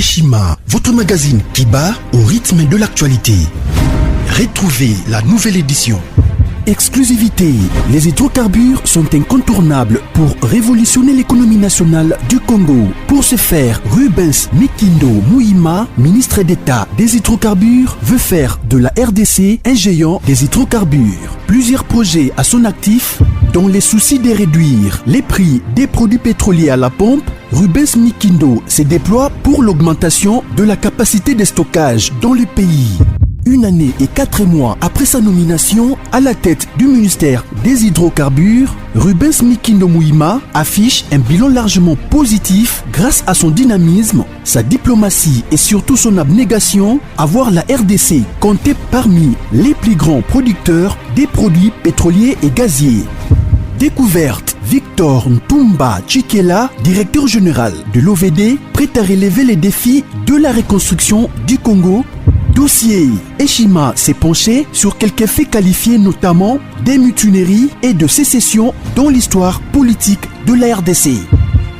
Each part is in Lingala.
Eshima, votre magazine qui bat au rythme de l'actualité. Retrouvez la nouvelle édition. Exclusivité, les hydrocarbures sont incontournables pour révolutionner l'économie nationale du Congo. Pour ce faire, Rubens Mikindo Mouima, ministre d'État des hydrocarbures, veut faire de la RDC un géant des hydrocarbures. Plusieurs projets à son actif, dans les soucis de réduire les prix des produits pétroliers à la pompe. Rubens Mikindo se déploie pour l'augmentation de la capacité de stockage dans le pays. Une année et 4 mois après sa nomination à la tête du ministère des hydrocarbures, Rubens Mikindo Mouima affiche un bilan largement positif grâce à son dynamisme, sa diplomatie et surtout son abnégation à voir la RDC compter parmi les plus grands producteurs des produits pétroliers et gaziers. Découverte, Victor Ntumba Chikela, directeur général de l'OVD, prêt à relever les défis de la reconstruction du Congo. Dossier, Eshima s'est penché sur quelques faits qualifiés notamment des mutineries et de sécession dans l'histoire politique de la RDC.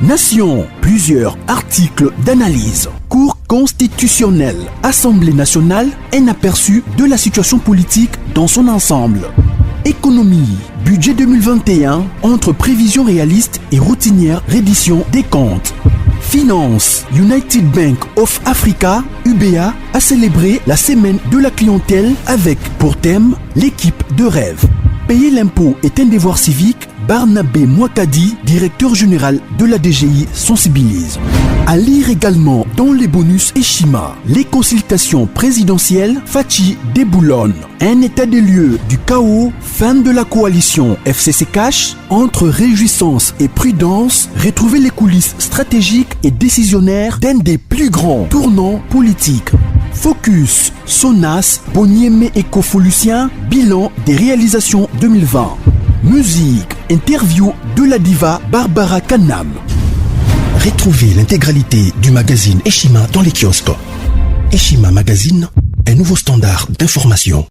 Nation, plusieurs articles d'analyse. Cour constitutionnelle, Assemblée nationale, un aperçu de la situation politique dans son ensemble. Économie, budget 2021, entre prévisions réalistes et routinières reddition des comptes. Finance, United Bank of Africa, UBA, a célébré la semaine de la clientèle avec pour thème l'équipe de rêve. Payer l'impôt est un devoir civique. Barnabé Mwakadi, directeur général de la DGI, sensibilise. À lire également dans les bonus Eshima, les consultations présidentielles Fachi Déboulonne, un état des lieux du chaos, fin de la coalition FCC Cash, entre réjouissance et prudence, retrouver les coulisses stratégiques et décisionnaires d'un des plus grands tournants politiques. Focus, Sonas, Boniemé Écofolucien, bilan des réalisations 2020. Musique, interview de la diva Barbara Kanam. Retrouvez l'intégralité du magazine Eshima dans les kiosques. Eshima Magazine, un nouveau standard d'information.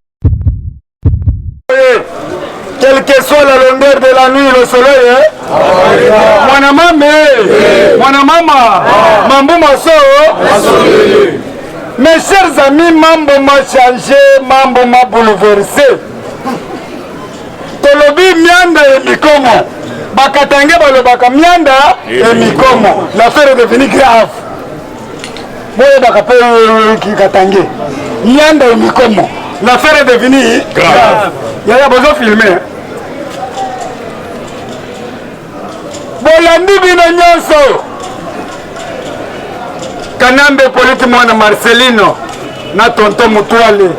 Quelle que soit la longueur de la nuit, le soleil, Mwanamama, Mambo Maso. Mes chers amis, Mambo m'a changé, Mambo m'a bouleversé. Tolobi mianda et mikomo. Bakatange balobaka mianda et mikomo. L'affaire est devenue grave. Boye bakape kikatange. Mianda et mikomo. L'affaire est devenue grave. Il y a besoin de filmer. Bolandi bino nyonso. Kanambe politi mwana Marcelino na tonton Mutuale.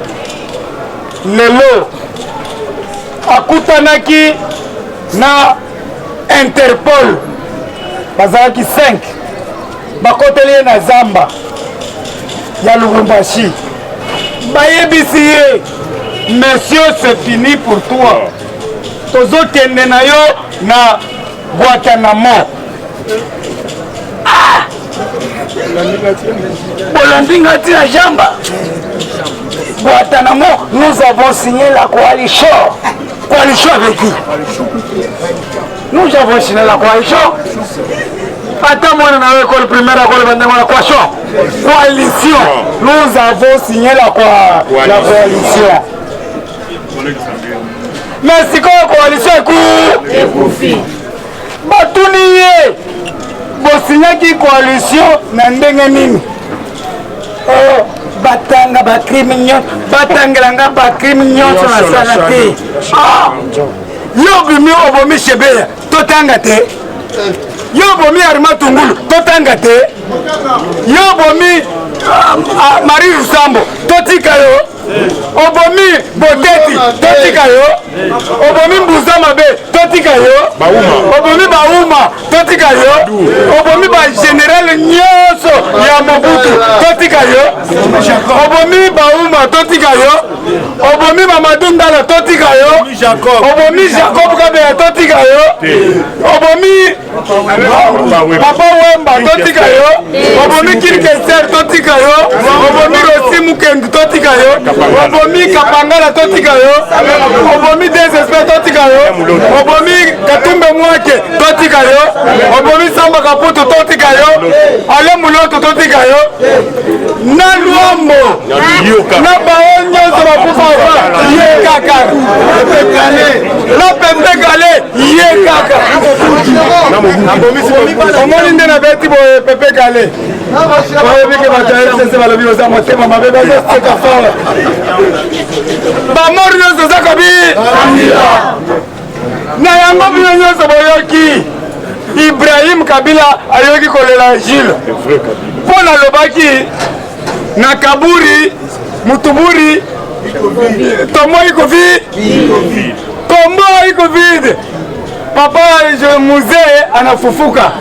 Lelo akutanaki na Interpol bazalaki 5 bakoteli na zamba ya Lubumbashi bayebisi ye monsieur c'est fini pour toi tozokende na yo na Guantanamo Bolandinga tia jamba Guantanamo, nous avons signé la coalition. Coalition avec qui? Nous avons signé la coalition. Attends, moi, on a l'école primaire, la coalition. Coalition. Nous avons signé la coalition. Mais c'est quoi la coalition? Et profit. Batuniye. Vous signez qui coalition? Nandengeni. Batanga ba criminel, batanga ba criminel sur la santé. Yo bimi obomi chebe, totanga te. Yo bomi arma tungulu, totanga te. Yo bomi Marie Rusambo, totika yo. Obomi Boteti, totika yo. Obomi Mbuzama be, totika yo. Obomi Bauma, totika yo. Obomi ba général Nyoso ya Mobutu, totika yo. Obomi Bauma, totika yo. Obomi Mamadou Ndala, totika yo. Obomi Jacob Kabea, totika yo. Obomi Papa Wemba, totika yo. Obomi Kirkeser, totika yo. Obomi Rossi Mukende, King totika yo, obomi Kapangala totika yo, obomi Desespère totika yo, obomi Katumbe Mwake totika yo, obomi Samba Kaputu totika yo, Ale Muloto totika yo, na Luambo, na Baonyo Zabakufa ye kaka, na Pembe Gale ye kaka. Omoni nde na beti bo Pepe Gale. Oyebi ke bataye sese balobi oza motema mabe bazoseka fort. Bamori nyonso oza kobi. Na yango bino nyonso boyoki. Ibrahim Kabila ayoki kolela Jules. Mpo nalobaki na kaburi mutuburi tombo iko vide. Tombo iko vide. Papa musée anafufuka.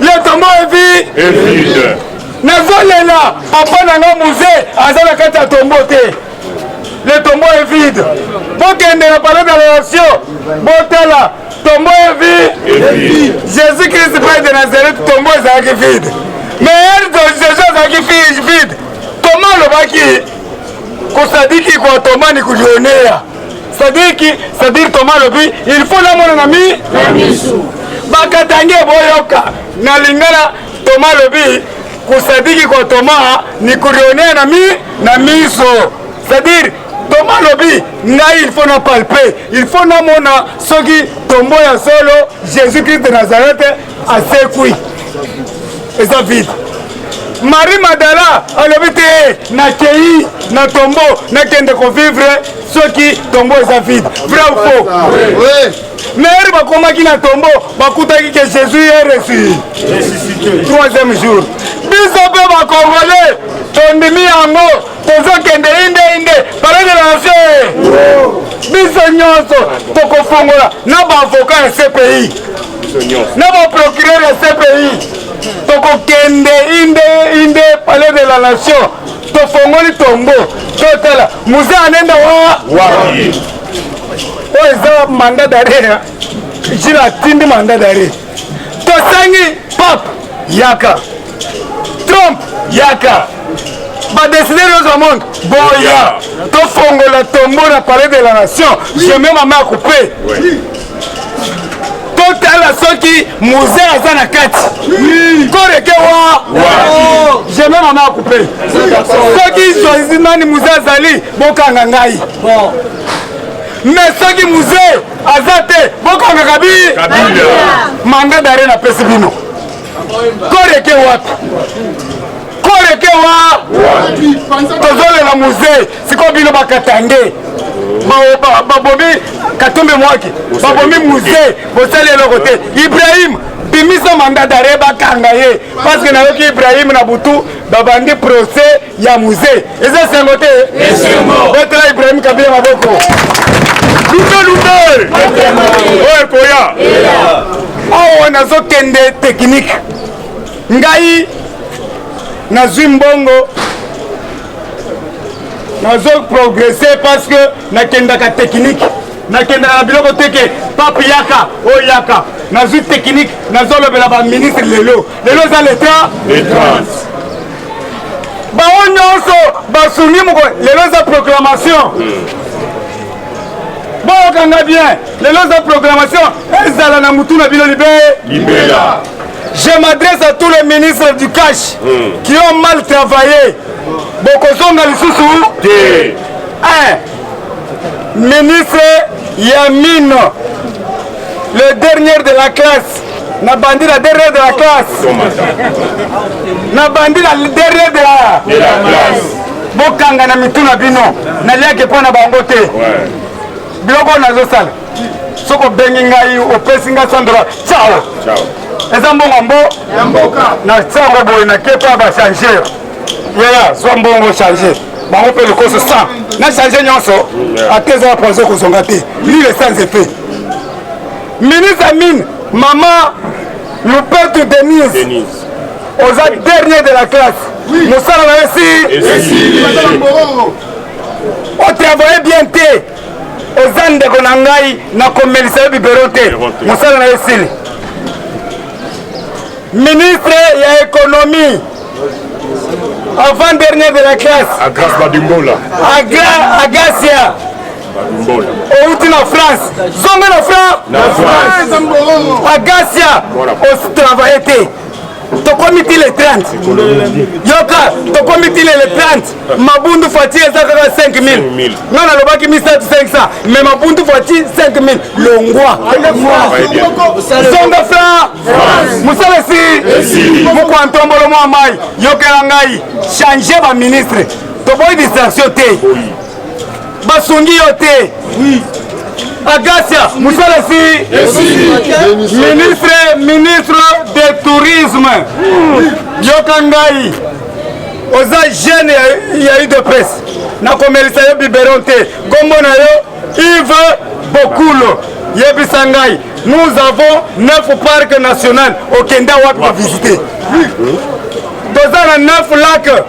Le tombeau est vide. Nazolela papa nanga musée azala kati ya tombeau te. Le tombeau est vide. Bokende na parler de la nation. Botala tombeau est vide. Jésus-Christ Père de Nazareth tombeau est vide. Mais elle de Jésus est vide. Comment le baki kosadiki kwa tomba ni kujionea. C'est-à-dire Thomas Lobi, il faut la mon ami. Bakatange boyoka. Nalingala Thomas Lobi, kusadiki kwa Thomas ni kurionea na miso. C'est-à-dire Thomas Lobi, il faut na palper, il faut na mona soki tombo ya solo Jésus-Christ de Nazareth a sekui. Et ça vide. Marie Madala alobi te na kei na tombo na kende ko vivre soki tombo eza vide. Vrai ou faux? Oui. Mais bakomaki na tombo bakutaki que Jésus est ressuscité. Troisième jour. Biso pe ba Congolais tondimi yango tozokende inde parler de la nation. Biso nyonso tokofongola na ba avocat ya CPI. Na ba procureur ya CPI. Toko kende inde palais de la nation tofongoli tombo totala musée anenda wa eza mandat d'arrêt jila tindi mandat d'arrêt tosangi pape yaka Trump yaka ba décider dans le monde boya tofongola tombo na palais de la nation je mets ma main à couper. Totala soki musée aza na kati koreke wa je mets ma main à couper. Soki choisi nani musée azali bokanga ngai mais soki musée aza te bokanga kabila mandat d'arrêt na pesi bino koreke wapi tozolela musée siko bino bakatange babomi Katumbe Mwake babomi musée bosali eloko te. Ibrahim bimisa mandat d'arrêt bakanga ye parce que nayoki Ibrahim na butu babandi procès ya musée eza sengo te betela Ibrahim Kabila maboko luto oye koya awa nazokende technique ngai nazwi mbongo nazo progresser parce que nakendaka technique nakendaka biloko teke pape yaka o yaka nazwi technique nazolobela baministre lelo eza l'état bao nyonso basungi moko lelo eza proclamation boyokanga bien lelo eza proclamation ezala na mutu na bino libela. Je m'adresse à tous les ministres du cash qui ont mal travaillé. Bokozonga lisusu. Ministre Yamine, le dernier de la classe. Na bandi la dernière de la classe. Na bandi la dernière de la classe. Bokanga na mituna bino. Na liake pona bango te. Biloko nazo sala. Soko bengi ngai opesi nga sandra. Ciao. Eza mbongo mbo na tsango boye na kepa ba changer yaya so mbongo changer bango pe lokoso sans na changer nyonso ateza projet ko zonga te ni le sans effet. Ministre Amine maman Lupetu Denise aux derniers de la classe nous sommes ici on travaille bien te aux andeko na ngai na komelisa bibero te nous sommes ici. Ministre ya économie avant-dernière de la classe. Agras Badimbola. Agacia. Badimbola. Outi na France. Zonga na France. Agacia. Aussi travaillé te. Tokomiti le 30. Yoka, tokomiti le 30. Mabundu Fati ezaka 5 000. Nana lobaki 1500, mais Mabundu Fati 5 000. Longwa. Zonga fra. Musala si. Mukwa ntombolo mwa mai. Yoka ngai. Changer ba ministre. Toboy distraction te. Basungi yo te. Oui. Agacia, Moussala si ministre de tourisme. Yokangai. Oza jeune, il y a eu de presse. Na komelisa yo biberon te. Kombo na yo Yves Bokulo. Yebisangai. Nous avons 9 parcs nationaux au Kenda Wak pour visiter. Toza na 9 lacs.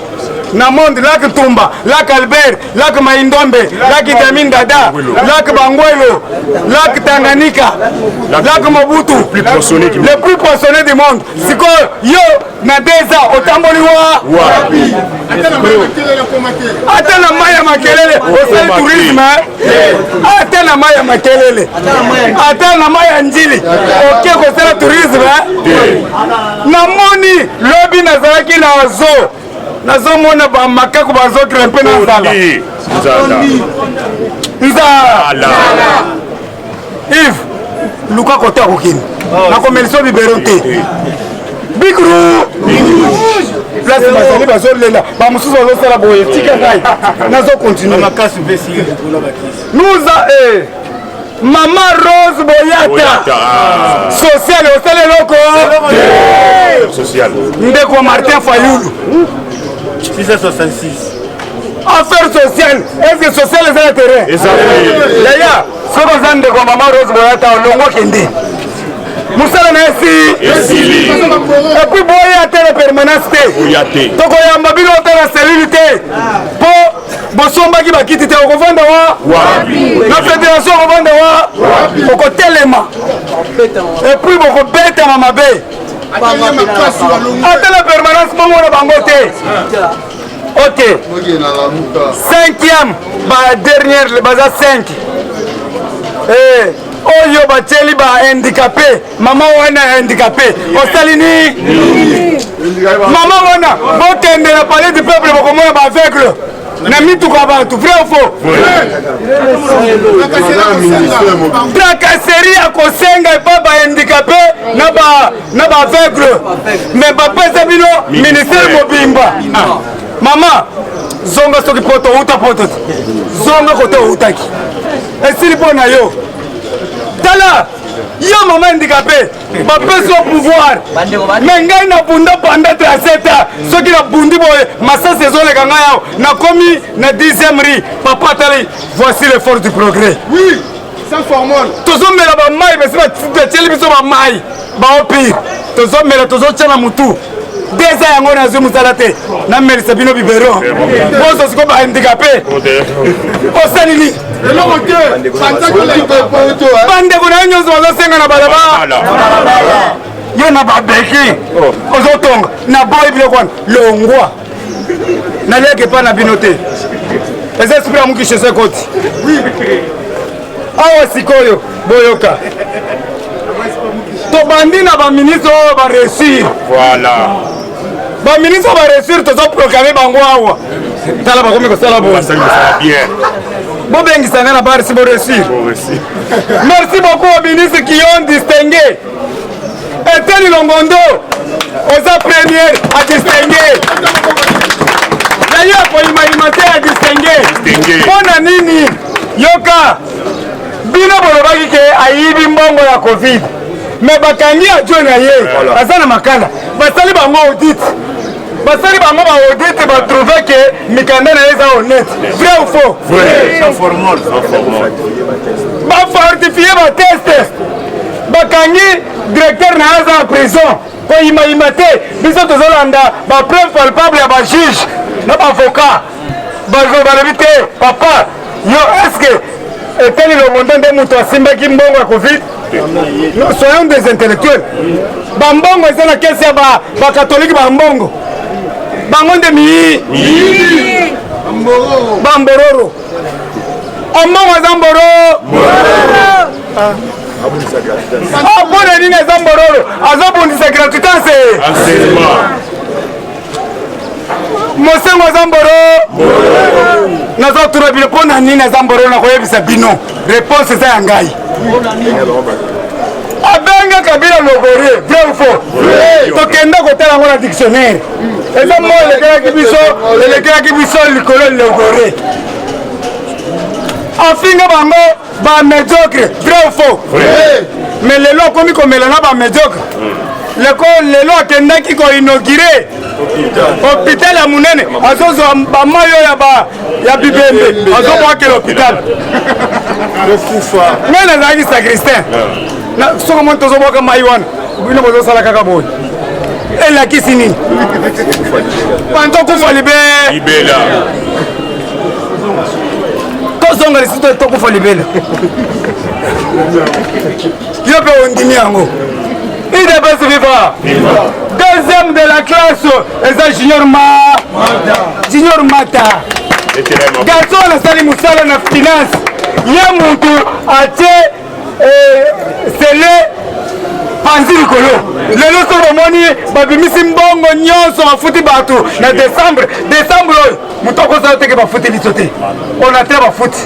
Na monde lac Tumba, lac Albert, lac Maindombe, lac Itamin Dada, lac Bangwelo, lac Tanganyika, lac Mobutu, le plus poissonné du monde. C'est quoi yo na deza otamboli wa atana maya makelele osali tourisme atana maya makelele atana maya njili oke kosala tourisme namoni lobi nazalaki na zo nazomona bamakaku bazokira mpe na nzala Yves luka kote akokini nakomelisa biberon te bigru place bazali bazolela bamosusu bazosala boye tika ngai nazokontinue nuza Mama Rose Boyata social osala eloko ndeko Martin Fayulu 666 affaire sociale. Est-ce que social est un terrain? Yaya, ce que vous avez Mama Rose Boyata, on l'a kendi. Moussala na esi. Et puis boya tele permanence te. Toko ya mabilo tele cellule te. Po bosomba ki bakiti te okovanda wa. Na fédération okovanda wa. Oko telema. Et puis boko beta mamabe. Atele permanence mongo na bango te. Ok. 5e, bah dernière, le bazar 5. Oh yo bacheli ba handicapé, maman wana handicapé. Osalini. Maman wana, botende na palais du peuple bokomo ba aveugle. Na mitu kwa bantu, vrai ou faux? Tracasserie à Kosenga et pas ba handicapé, na ba aveugle. Mais ba pesa bino ministère mobimba. Maman, zonga soki poto uta poto. Zonga kote utaki. Esili pona yo. Tala, yo maman handicapé, ba pesa au pouvoir. Mais ngai na bunda pendant 37 ans. Soki na bundi boye, massa saison le kanga yao. Na komi na 10e riz. Papa tali, voici les forces du progrès. Oui, sans formol. Tozo mela ba mai, mais c'est pas tcheli biso ba mai. Ba au pire. Tozo mela tozo tchana mutu. Déjà yango na zumu salate na melisa bino bibero bozo siko ba handicapé osanili bande kuna nyonso bazosenga na balabala yo na babeki ozotonga na boy biloko wana longwa naliaki pa na bino te eza esprit ya mokishe se koti awa sikoyo boyoka tobandi na baministre oyo bareusir baministre bareusir tozoproclame bango awa tala bakomi kosala bo bobengisanga na barisi boreusir merci beaucoup au ministre qui ont distingué Eteli Longondo oza première à distinguer d'ailleurs koyimayimate à distinguer mpona nini yoka bino bolobaki ke ayibi mbongo ya covid mais bakangi adjo na ye aza na makala basali bango audit basali bango ba audit batrouve ke mikanda na ye eza honnête vrai ou faux bafortifie bateste bakangi directeur na ye aza en prison koyimayima te biso tozolanda bapreuve palpable ya bajuge na baavocat balobi te papa yo estce Eteli Longondo nde mutu asimbaki mbongo ya covid soyons des intellectuels bambongo eza na kesi ya bakatholike bambongo bango nde mi bambororo omongo aza mboro mpona nini aza mbororo azobundisa gratuitance mosengo aza mboro nazotuna bino mpona nini aza mboro nakoyebisa bino réponse eza ya ngai abenga kabila logore vrai ou faux tokenda kotala yango na dictionnaire eza mo elekelaki biso likolo logore afinga bango bamédiocre vrai ou faux mais lelo akomi komela na bamédiocre lelo akendaki koinaugure hôpital ya monene azozwa bamai oyo ya bibembe azobwakela hôpital ngai nazalaki sacristain soko moni tozobwaka mai wana bino bozosala kaka boye elakisi nini pantokufa libela tozonga lisito tokufa libela yo mpe ondimi yango idps viva deuxième de la classe eza junior mata garçon anasali mosala na finance ye mutu atie sele panzi likolo lelo so bomoni babimisi mbongo nyonso bafuti bato na décembre oyo moto akosala teke bafuti liso te onate bafuti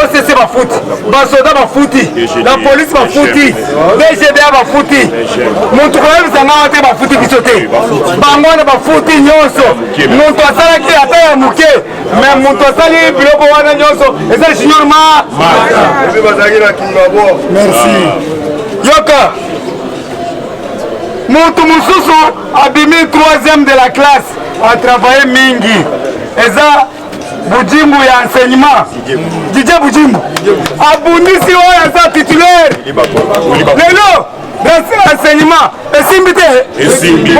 occ bafuti basoda bafuti la polise bafuti dgba bafuti moto koyebisanga wa te bafuti biso te bango wana bafuti nyonso moto asalaki ata ya moke mais moto asali biloko wana nyonso eza junior merci yoka mutu mususu abimi 3e de la classe atravaille mingi eza bujimbu ya enseignement didie bujimbu abundisi oyo aza titulaire lelo enseignement esimbi te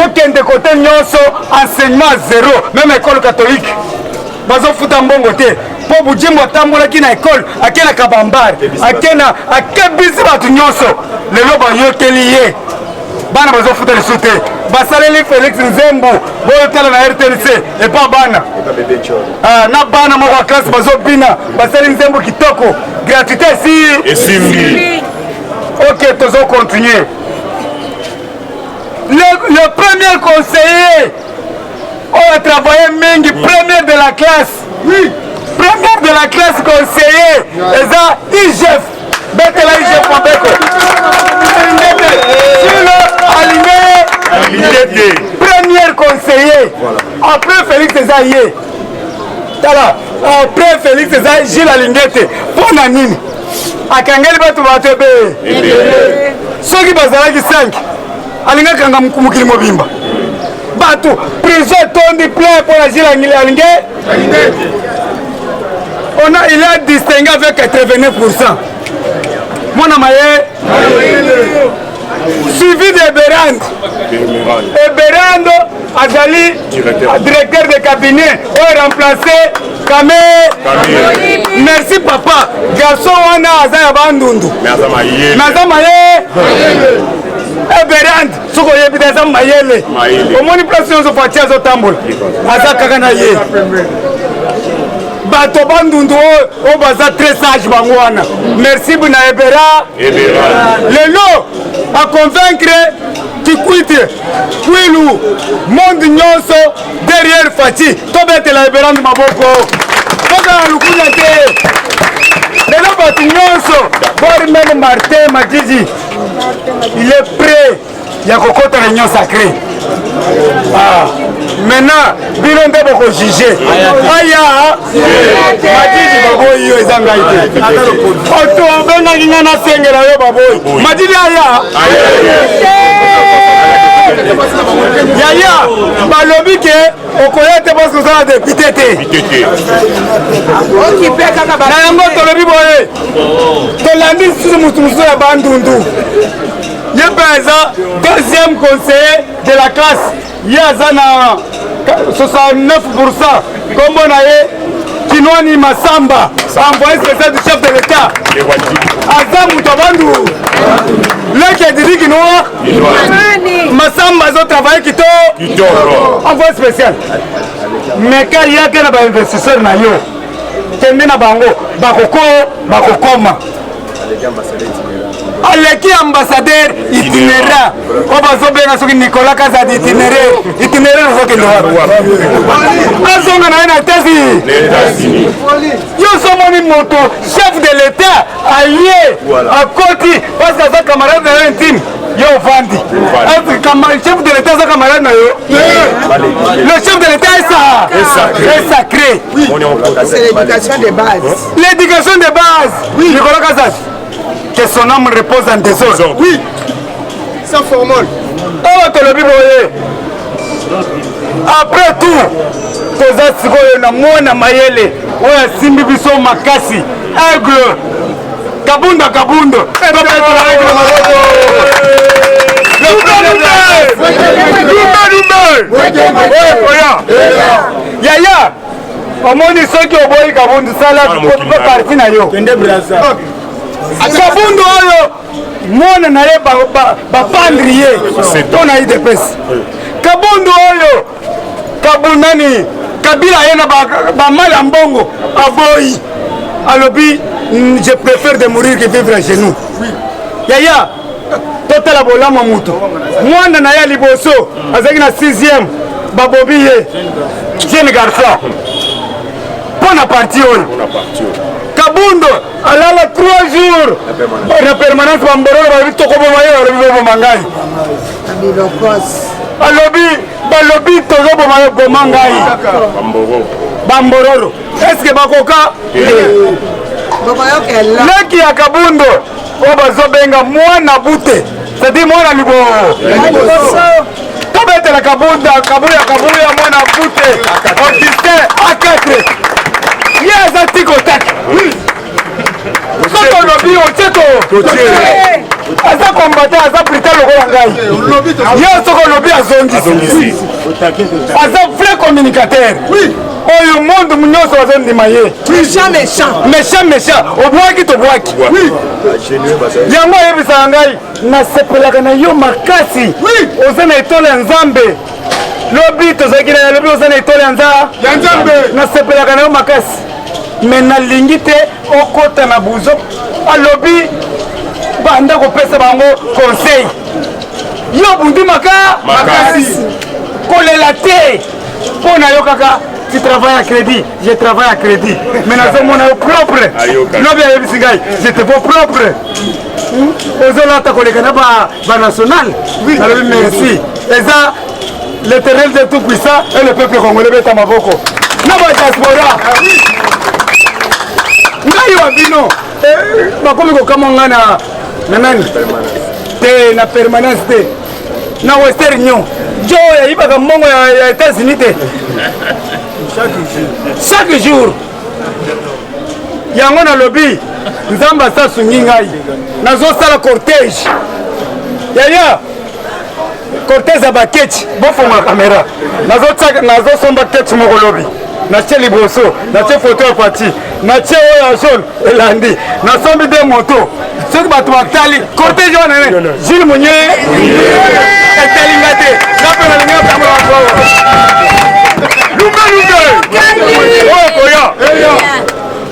okende kote nyonso enseignement zéro même école catholique bazofuta mbongo te mpo bujimbu atambolaki na ekole ake na kabambare akebisi bato nyonso lelo bayokeli ye bana bazofuta lisu te basaleli félix nzembo boyotala na rtnc epa bana na bana moko ya classe bazobina basali nzembo kitoko gratuité esimbi ok tozocontinue le premier conseiller oyo travaille mingi première de la classe première de la classe conseiller eza igf betela igf mabeko aligné premier conseiller après félix eza ye tala après félix eza gile alingete mpo na nini akangeli bato ebe soki bazalaki 5 alingakanga mokili mobimba bato prison etondi plein mpo na gile alinge il a distingué avec 89%. Mwana maye suivi de Berando. Et Berando azali directeur de cabinet ou remplacé Kame. Merci papa. Garçon wana azaya bandundu. Naza maye. Et Berando soko yebi naza mayele. Omoni place yozo fatia zo tambola. Aza kaka na ye. Bato bandundu o baza très sage bango wana. Merci buna Ebera. Lelo a convaincre Kikwite Kwilu monde nyonso derrière Fati tobete la Ebera maboko. Toka lukunya te. Lelo bato nyonso bor même Martin Madidi. Il est prêt ya kokota la union sacrée. Maintenant, bino nde boko juger. Aya, Madidi baboyi yo ezanga ite. Oto benga ngina na sengera yo baboyi. Madidi aya. Yaya, balobi ke okoyete parce que ça député te. Na yango tolobi boye. Tolandi susu musu ya bandundu. Yepeza deuxième conseiller de la classe. Yazana 69%. Comme on a Kinwani Massamba, envoyé spécial du chef de l'État. Azam Moutobandu. Là qui a dit Kinoa, Massamba bazotravaille kitoko envoyé spécial mais quand il y a que na investisseur na yo kende na bango bakokoma aleki ambassadeur itinérant o bazobenga soki Nicolas Kazadi itinérant nazokende wapi azonga na ye na États-Unis yo somoni moto chef de l'état aye akoti parce que aza camarade na yo intime yo ovandi chef de l'état aza camarade na yo le chef de l'état est sacré c'est l'éducation de base l'éducation de base Nicolas Kazadi que son âme repose en désordre. Oui, sans formol. Oh, tu le biboye. Après tout, toza sikoyo na mwana mayele, oya simbi biso makasi, aigle, kabundo. Yaya, omoni soki oboyi kabundo sala parti na yo. Kabundo oyo mwana na ye bapandri ye mpona idps Kabundo oyo kabunani Kabila ye na bamala mbongo aboyi alobi je préfère de mourir que vivre chez nous. Yaya totala bolama mutu mwana na ye liboso azaki na 6e babobi ye jeune garçon mpona parti oyo Kabundo alala 3 jours na permanence bamborolo balobi tokoboma ye balobi boboma ngai balobi tozoboma ye boma ngai bambororo eske bakoka leki ya Kabundo oyo bazobenga mwana bute c'est-à-dire mwana liboso tobetela kabuya mwana bute Augustin A4 ye aza tikotaki soki olobi otieto aza kombata aza brita lokola ngai ye soki olobi azongisi aza vrai communicateur oyo monde nyonso bazondima ye méchant obwaki tobwaki yango oyebisaka ngai nasepelaka na yo makasi oza na etole ya Nzambe lobi tozalaki na lobi oza na etole ya Nzambe nasepelaka na yo makasi me nalingi te okota na buzo alobi banda kopesa bango conseil yo bundi makasi kolela te mpo na yo kaka tu travailles à crédit, je travaille à crédit. Mais nous sommes propre. Je te vois propre. Aux autres, les national. Merci. Et ça, l'éternel de tout puissant et le peuple congolais est à Maboko. Nous sommes diaspora. Nous sommes na permanence na Western Union. Jo ya ibaka mongo ya États-Unis te. Chaque jour. Yango na lobby Nzamba sa sungi ngai. Nazo sala cortège. Yaya. Cortège abakechi bofo ma caméra. Nazo somba kechi moko lobby. Na cheli boso, na che photo ya parti, na che oya jaune elandi, na sombi de moto. Soki bato batali cortège wana ne Gilles Mounier etalingate napena linga kama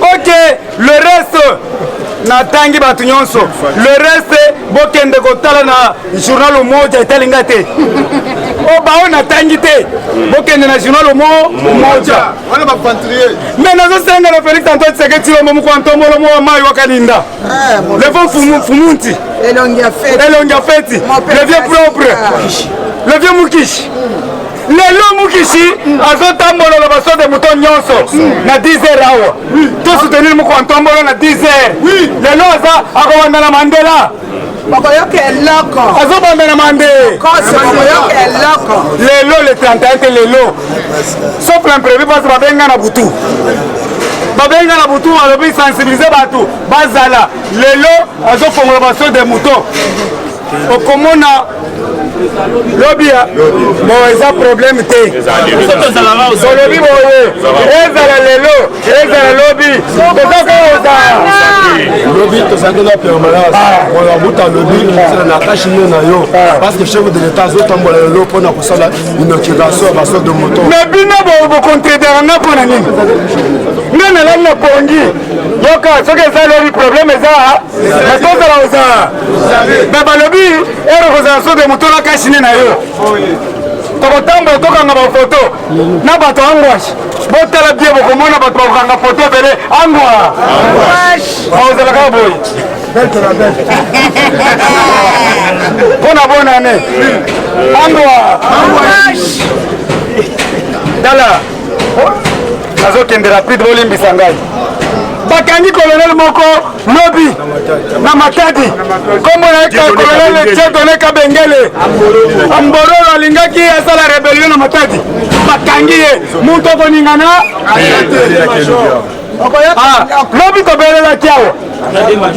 ok, le reste natangi bato nyonso, le reste bokende kotala na journal moja etalingate o bao natangi te bokende na journal moja wana bafantrier mais nazo senga na Félix Antoine Tshisekedi lo momu kwanto molo mo mai wakalinda le fond fumunti elongia feti le vieux propre le vieux mukishi lelo mukishi azotambola na baso de mouton nyonso na 10h awa to soutenir mu kwantombolo na 10h lelo aza akobanda na Mandela bakoyoka eloko azobanda na mande bakoyoka eloko lelo le 31 te lelo sauf l'imprévu parce babenga na butu alobi sensibiliser bato bazala lelo azofongola baso de mouton okomona Lobi bon eza problème te olobi boye ezala lelo ezala lobi tozakoza lobi tozalaki na permanence oyo abuta lobi ezala na kashine na yo parce que chef de l'état azotambola lelo mpona kosala inauguration ya baso de moto me bino bocontrediranga mpona nini nde nalali na pongi yoka soki eza lobi problème eza na tozala oza me balobi ere kozala so de moto na kashine na yo tokotambola tokanga bafoto na bato angwashi botala bie bokomona bato bakokanga foto ebele angwa ozalaka boye mpona bonane angwa tala nazokende rapide bolimbisa ngai bakangi kolonel moko lobi na matadi kombo na kolonel Dieudonné Kabengele amborolo alingaki asala rebellion na matadi bakangi ye muntu okoningana lobi tobelelaki awa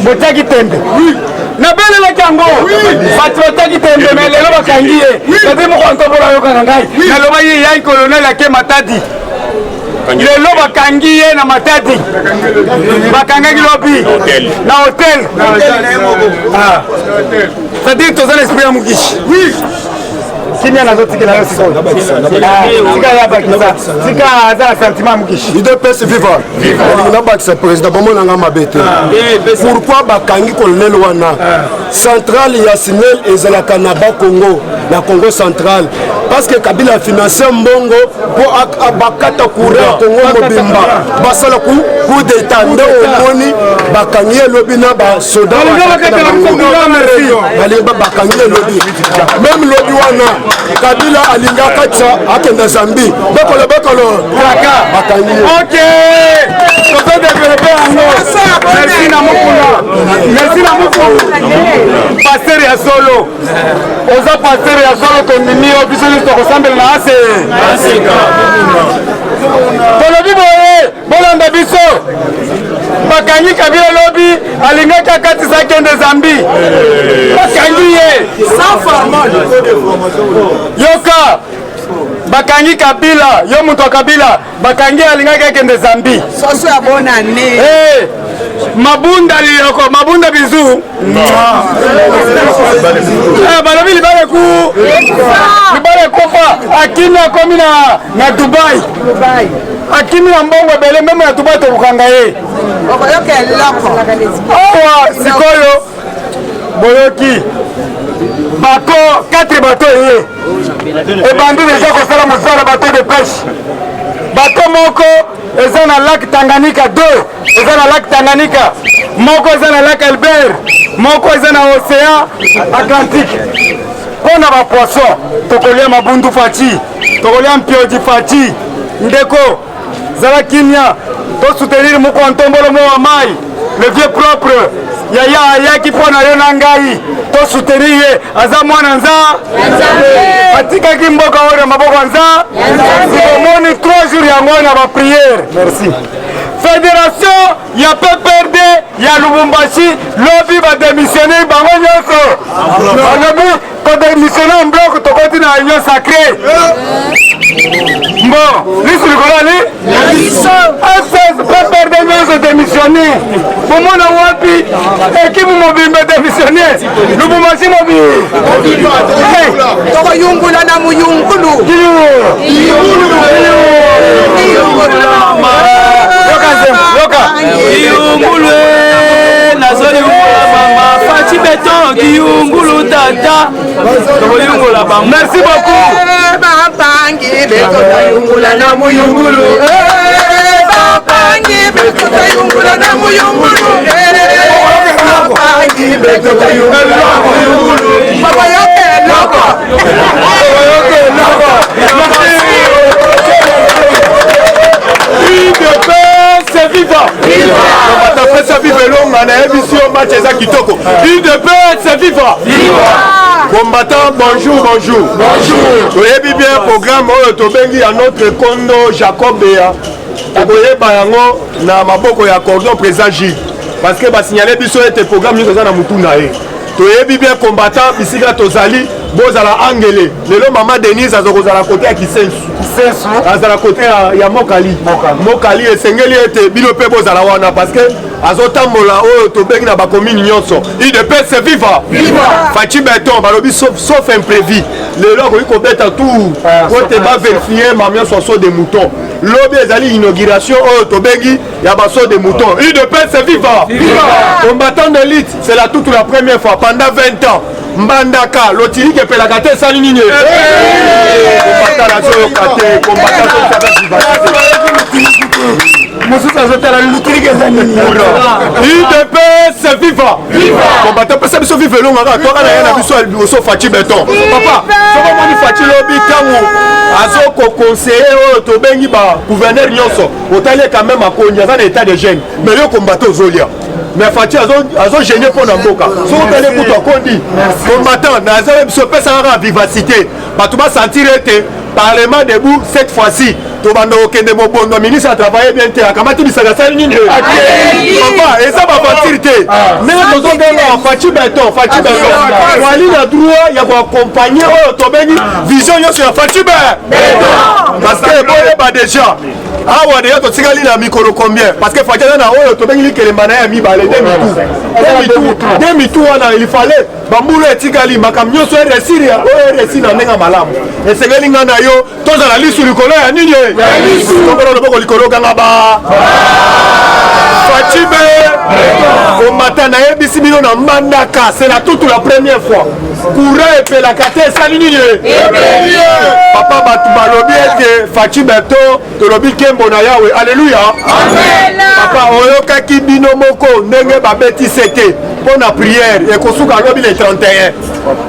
botiaki tembe nabelelaki yango bato bataki tembe me lelo bakangi ye ati moko ntobola yoka na ngai naloba ye yai kolonel ake matadi lelo bakangi ye na matadi bakangaki lobi na hotel c'est-à-dire toza na esprit ya mokishi kimia nazotikela yo sikoyo tika yabakisa tika aza na sentiment ya mokishi idps viva alingi nabakisa président bamonanga mabe te pourquoi bakangi colonel wana centrale ya sinel ezalaka na bakongo na congo central parce que kabila afinance mbongo mpo bakata courant ya kongo mobimba basala coup d'état nde omoni bakangi elobi na basoda balingi bakangi elobi même lobi wana kabila alingi akatisa akende zambi bekolo bakangi tozodevelope yango merci na mokula paster ya solo oza paster ya solo tondimi yo biso nyonso tokosambela na ase tolobi boye bolanda biso bakangi kabila lobi alingaki akatisa akende zambi bakangi ye yoka bakangi kabila yo mutu wa kabila bakangi alingaki akende zambi soso ya bonane mabunda liyoko mabunda bizu balobi libale kufa akimi akomi na Dubai akimi na mbongo ebele meme na Dubai tokokanga ye awa sikoyo boyoki bato 4 bato ye ebandi deja kosala mosala bato de pêche bato moko eza na lac Tanganyika 2 eza na lac Tanganyika moko eza na lac Albert moko eza na océan Atlantique mpona bapoisson tokolia mabundu faci tokolia mpiodi faci ndeko zala kimia tosoutenir moko ya ntombolo mo wa mai le vieux propre yaya ayaki mpona yo na ngai tosoutenir ye aza mwana nza atikaki mboka oyo na maboko ya nza sikomoni 3 jours yango na bapriere merci fédération ya PPRD ya Lubumbashi lobi badémissionne bango nyonso balobi kodémissionne en bloc tokoti na union sacrée bon lisu likolali PPRD nyonso démissionne bomona wapi ekipe mobimba démissionne Lubumbashi mobile tokoyungula na muyungulu Kiyungulu nazoliungula mama Fati Beton Kiyungulu tata tokoyungula bango merci beaucoup bapangi betotayungula na muyungulu bapangi betotayungula na muyungulu bapangi betotayungula na muyungulu babayoke loko c'est vivant. Après ça, vive l'homme, on a émission match et ça qui toque. Vive de paix, c'est vivant. Combattant, bonjour. Bonjour. Vous avez bien le programme, Tobengi à notre condo Jacob Béa. Vous voyez, Bayango, na maboko ya cordon présent J. Parce que va signaler biso était programme nous dans Mutuna. Vous avez bien combattant, ici là Tozali. bozala angele lelo mama Denise azokozala côté ya Kisensu azala côté ya Mokali esengeli ete bino pe bozala wana parce que azotambola oyo tobengi na bakomini nyonso IDPS viva Fachi Beton balobi sauf imprévu lelo akoki kobeta tout kote bavérifie mamionso so de mouton lobi ezali inauguration oyo tobengi ya baso de mouton IDPS viva combattant d'élite c'est la toute la première fois pendant 20 ans Mbandaka lotilike pelaka te sali nini combattant la zoyokate combattant mosusu azotala lutilike eza nini IDPS viva combattant pesa biso vive elongaka toka na ye na biso liboso Fachi Beton papa soko moni Fachi lobi ntango azokoconseiller oyo tobengi bagouverneur nyonso otali quand même akongi aza na état de gêne mais yo combattant ozolia mais Fachi azogénie mpo na mboka soki otali kutu akondi combattant naza biso pesaka vivacité bato basentir ete parlement debout cette fois-ci tobanda okende mobondo ministre a travaillé bien te akamati bisaka sali nini papa eza baventure te ndenge tozobenga Fachi Beton wali na droit ya koaccompagne oyo tobengi vision nyonso ya Fachi Beton parce que boyeba déjà awa deja totikali na mikolo combien parce que Fachi aza na oyo tobengi likelemba na ye ya mibale demi tour wana il fallait bambulu etikali makambo nyonso eresir oyo eresir na ndenge malamu esengeli nga na yo tozala lisu likolo ya nini tokolo loboko likolo kanga ba Fachi Beton komata nayebisi bino na Mbandaka c'est la toute la première fois courant epelaka te esali nini papa bato balobi ete Fachi Beton tolobi nkembo na Yawe alleluya papa oyokaki bino moko ndenge babetise te mpo na prière ekosuka lobi le 31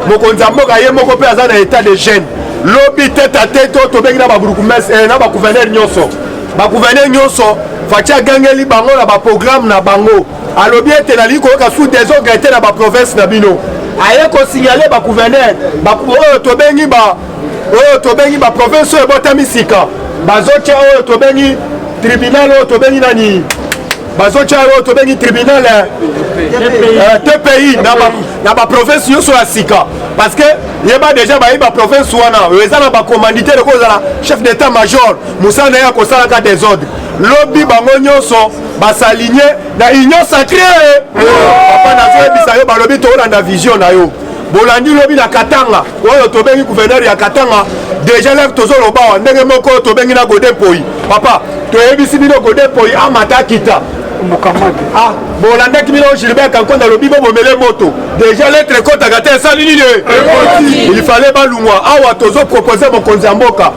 mokonzi ya mboka ye moko mpe aza na état de gêne lobi tete a tete oyo tobengi na baburgumestre na bagouverneur nyonso Fachi agangeli bango na baprogramme na bango alobi ete nali koyoka sous désordre te na baprovince na bino aye kosignale bagouverneur oyo tobengi baprovince oyo ebotami sika bazotya oyo tobengi tribunal oyo tobengi nani bazotya oyo tobengi tribunal TPI na baprovince nyonso ya sika parce que yeba déjà bayi baprovince wana oyo eza na bacommanditaire kozala chef d'état major mosala na ye akosalaka désordre lobi bango nyonso basaligné na union sacrée papa nazoyebisa yo balobi toolanda vision na yo bolandi lobi na Katanga oyo tobengi gouverneur ya Katanga déjà lève tozoloba wa ndenge moko oyo tobengi na Godin Poyi papa toyebisi bino Godin Poyi amata kita bolandaki bino Gilbert Kankonda lobi bomele moto déjà lettre ekotaka te esali nini il fallait balungwa awa tozoproposer mokonzi ya mboka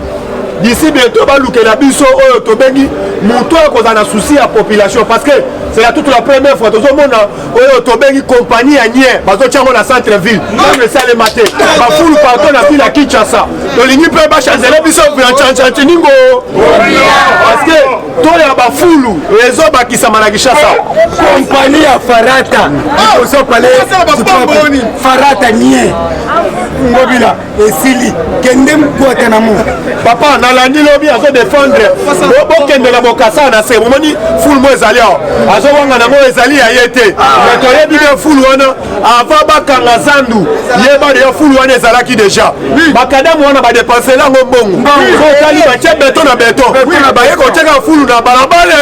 d'ici bientôt balukela biso oyo tobengi moto oyo kozala na souci ya population parce que c'est la toute la première fois tozomona oyo tobengi compagnie ya nye bazotyango na centre ville même esalema te bafulu partout na ville ya Kinshasa tolingi mpe bachanzele biso vianchanchachiningo parce que toya bafulu ezobakisama na Kinshasa kompani ya Farata ikosopale Farata nye ngobila esili kende mkwata na mo papa nalandi lobi azodefendre bokendela bokasa na se momoni fulu mo ezali awa azowanga nango ezali ya ye te me toyebi ke fulu wana ava bakanga zandu yeba deya fulu wana ezalaki deja bakadamu wana badepanse lango mbongo otali batie beton na beton baye koteka fulu na balabala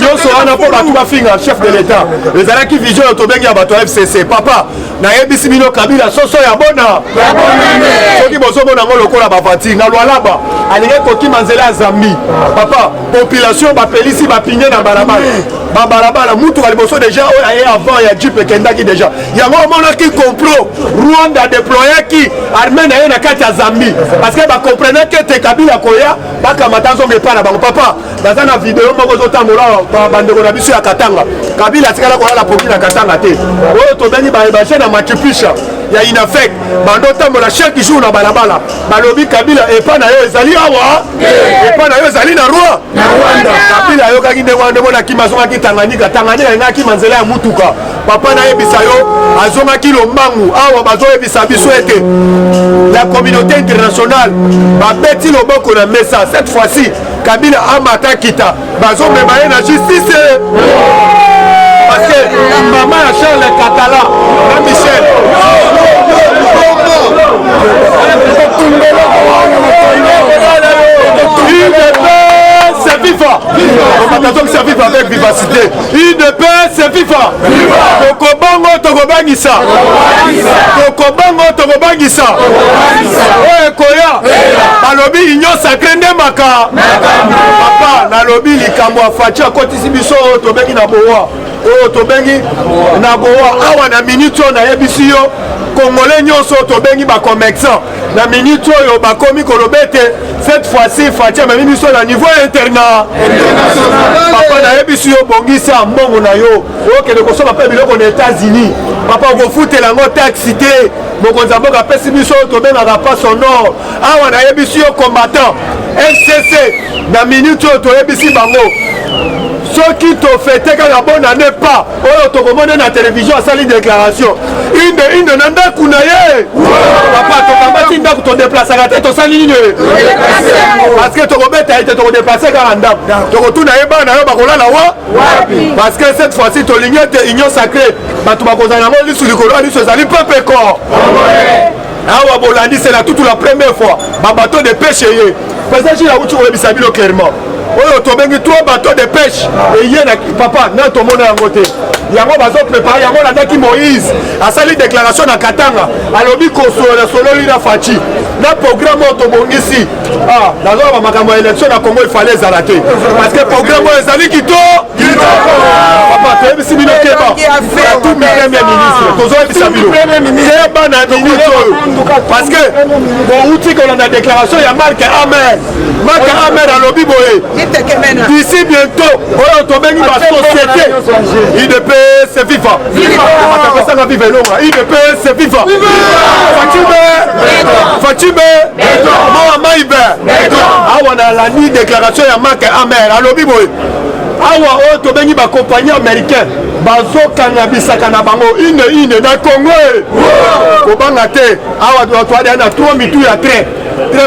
nyonso wana mpo bato bafinga chef de l'état ezalaki vision oyo tobengi ya bato ya FCC papa nayebisi bino Kabila soso ya bona soki bozomona ngo lokola bavati na Lualaba alingi kokima nzela ya Zambi papa population bapelisi bapinye na balabala mutuka liboso deja oyo aye avant ya jipe ekendaki deja yango omonaki complot Rwanda déployaki armée na ye na kati ya Zambi parce que bakomprenaki ete Kabila koya bakamata nzongo epai na bango papa baza na video moko ozotambola bandeko na biso ya Katanga Kabila atikala kolala poki na Katanga te oyo tobengi baje na Machu Picchu ya inafek bando tambola chaque jour na balabala balobi Kabila epai na yo ezali awa epai na yo ezali na Rwanda Kabila ayokaki ndenge wana ndemo na kima azongaki Tanganyika engaki manzela ya mutuka papa nayebisa yo azongaki lombangu awa bazoyebisa biso ete la communauté internationale babeti loboko na mesa cette fois-ci Kabila amata kita bazomema ye na justice parce que mama ya Charles Katala na Michel c'est FIFA. On attend que c'est FIFA avec vivacité. IDP, c'est FIFA. Tokobango, Tokobangisa. Tokobango, Tokobangisa. Ouais, Koya. Nalobi, Union Sacrée Ndemaka. Papa, Nalobi, Likambo, Fatia, Kotisi Biso, Tobengi Naboa. Oh, Tobengi Naboa. Awa na minute, on a Ebisio. Congolais nyonso tobengi ba commerçant na minute oyo bakomi kolobete cette fois-ci Fatia mami biso na niveau international papa na yebiso yo bongisa mbongo na yo okende kosoma pe biloko na États-Unis papa okofutela ngo taxi te mokonzi mboka pesi biso tobengaka pas son nom awa na yebiso yo combattant FCC na minute oyo toyebisi bango soki tofete kaka bonne année pas oyo tokomona na télévision asali déclaration une na ndako na ye papa tokambati ndako todeplasaka te tosali nini parce que tokobeta ete tokodeplace kaka ndako tokotuna ye bana yo bakolala wapi parce que cette fois-ci tolingi ete union sacrée bato bakozala yango lisu likolo ya lisu ezali peuple corps awa bolandi c'est la toute la première fois babateau de pêche ye président jila uti oyebisa bino clairement oyo tobengi 3 bateaux de pêche eye na papa na tomona yango te yango bazoprépare yango landaki Moïse asali déclaration na Katanga alobi kosola sololi na Fachi na programme oyo tobongisi nazoba makambo ya élection na Congo ifale ezala te parce que programme oyo ezali papa toyebisi bino keba tout premier ministre tozoyebisa bino keba na minute oyo parce que bouti kolanda déclaration ya Marc Amer alobi boye d'ici bientôt oyo tobengi ba société IDP c'est FIFA atakosanga vive longa IDP c'est FIFA Fachibe Mawa Maïbe awa na la ni déclaration ya Marc Amer alobi boye awa oyo tobengi ba compagnie américain bazokanga bisaka na bango ine na Congo kobanga te awa toade na 3 mitu ya très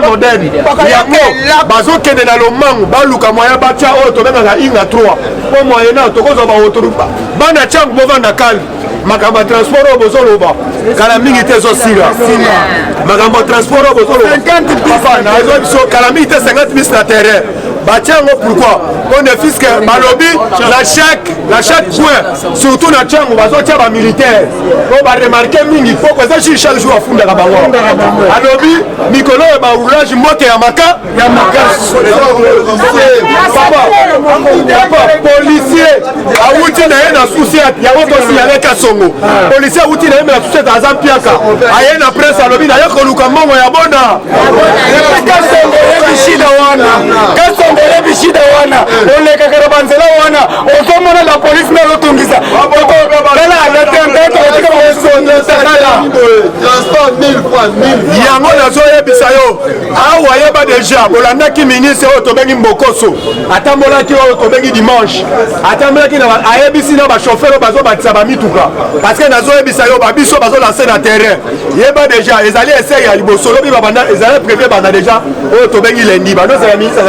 moderne yango bazokende na lomangu baluka moya batia oyo tobengaka inga 3 po moyena tokozwa baotoruba bana tiango bovanda kali makambo ya transport oyo bozoloba kala mingi te ezosila makambo ya transport oyo bozoloba papa nazo biso kala mingi te 50 bis na terrain batiango pourquoi on ne fiske balobi la chaque point surtout na tiango bazotia bamilitaire po baremarke mingi poko eza chi chaque jour afundaka bango alobi mikolo oyo baroulage moto ya makasi policier awuti na ye na susiat yango tosinyale kasongo policier awuti na ye na susiat aza mpiaka aye na presse alobi naye koluka mbongo ya bona kasongo yebishida wana olekakela banzela wana ozomona la polisi nazotungisa yango nazoyebisa yo awa yeba deja bolandaki ministre oyo tobengi mbokoso atambolaki oyo tobengi dimanche atambolaki ayebisi na bachauffeur oyo bazobatisa bamituka parce que nazoyebisa yo babiso bazolanse na terrain yeba deja ezali esei ya liboso lobi babanda ezali prévu banda deja oyo tobengi lendi banozala ministre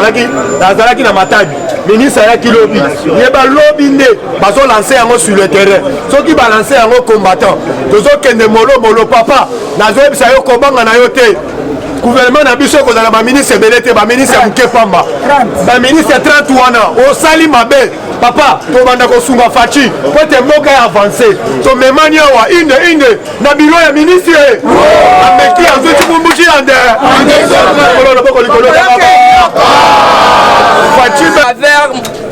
azalaki na matadi ministre ayaki lobi yeba lobi nde bazolanse yango sur le terrain soki balanse yango combattant tozokende molomolo papa nazoyebisa yo kobanga na yo te gouvernement na biso ekozala baministre ebele te baministre ya moke pamba baministre 30 wana osali mabe papa tobanda kosunga faci po ete mboka ya avance tomemani awa inde na biro ya ministre ameki azuti bumbuki ya nde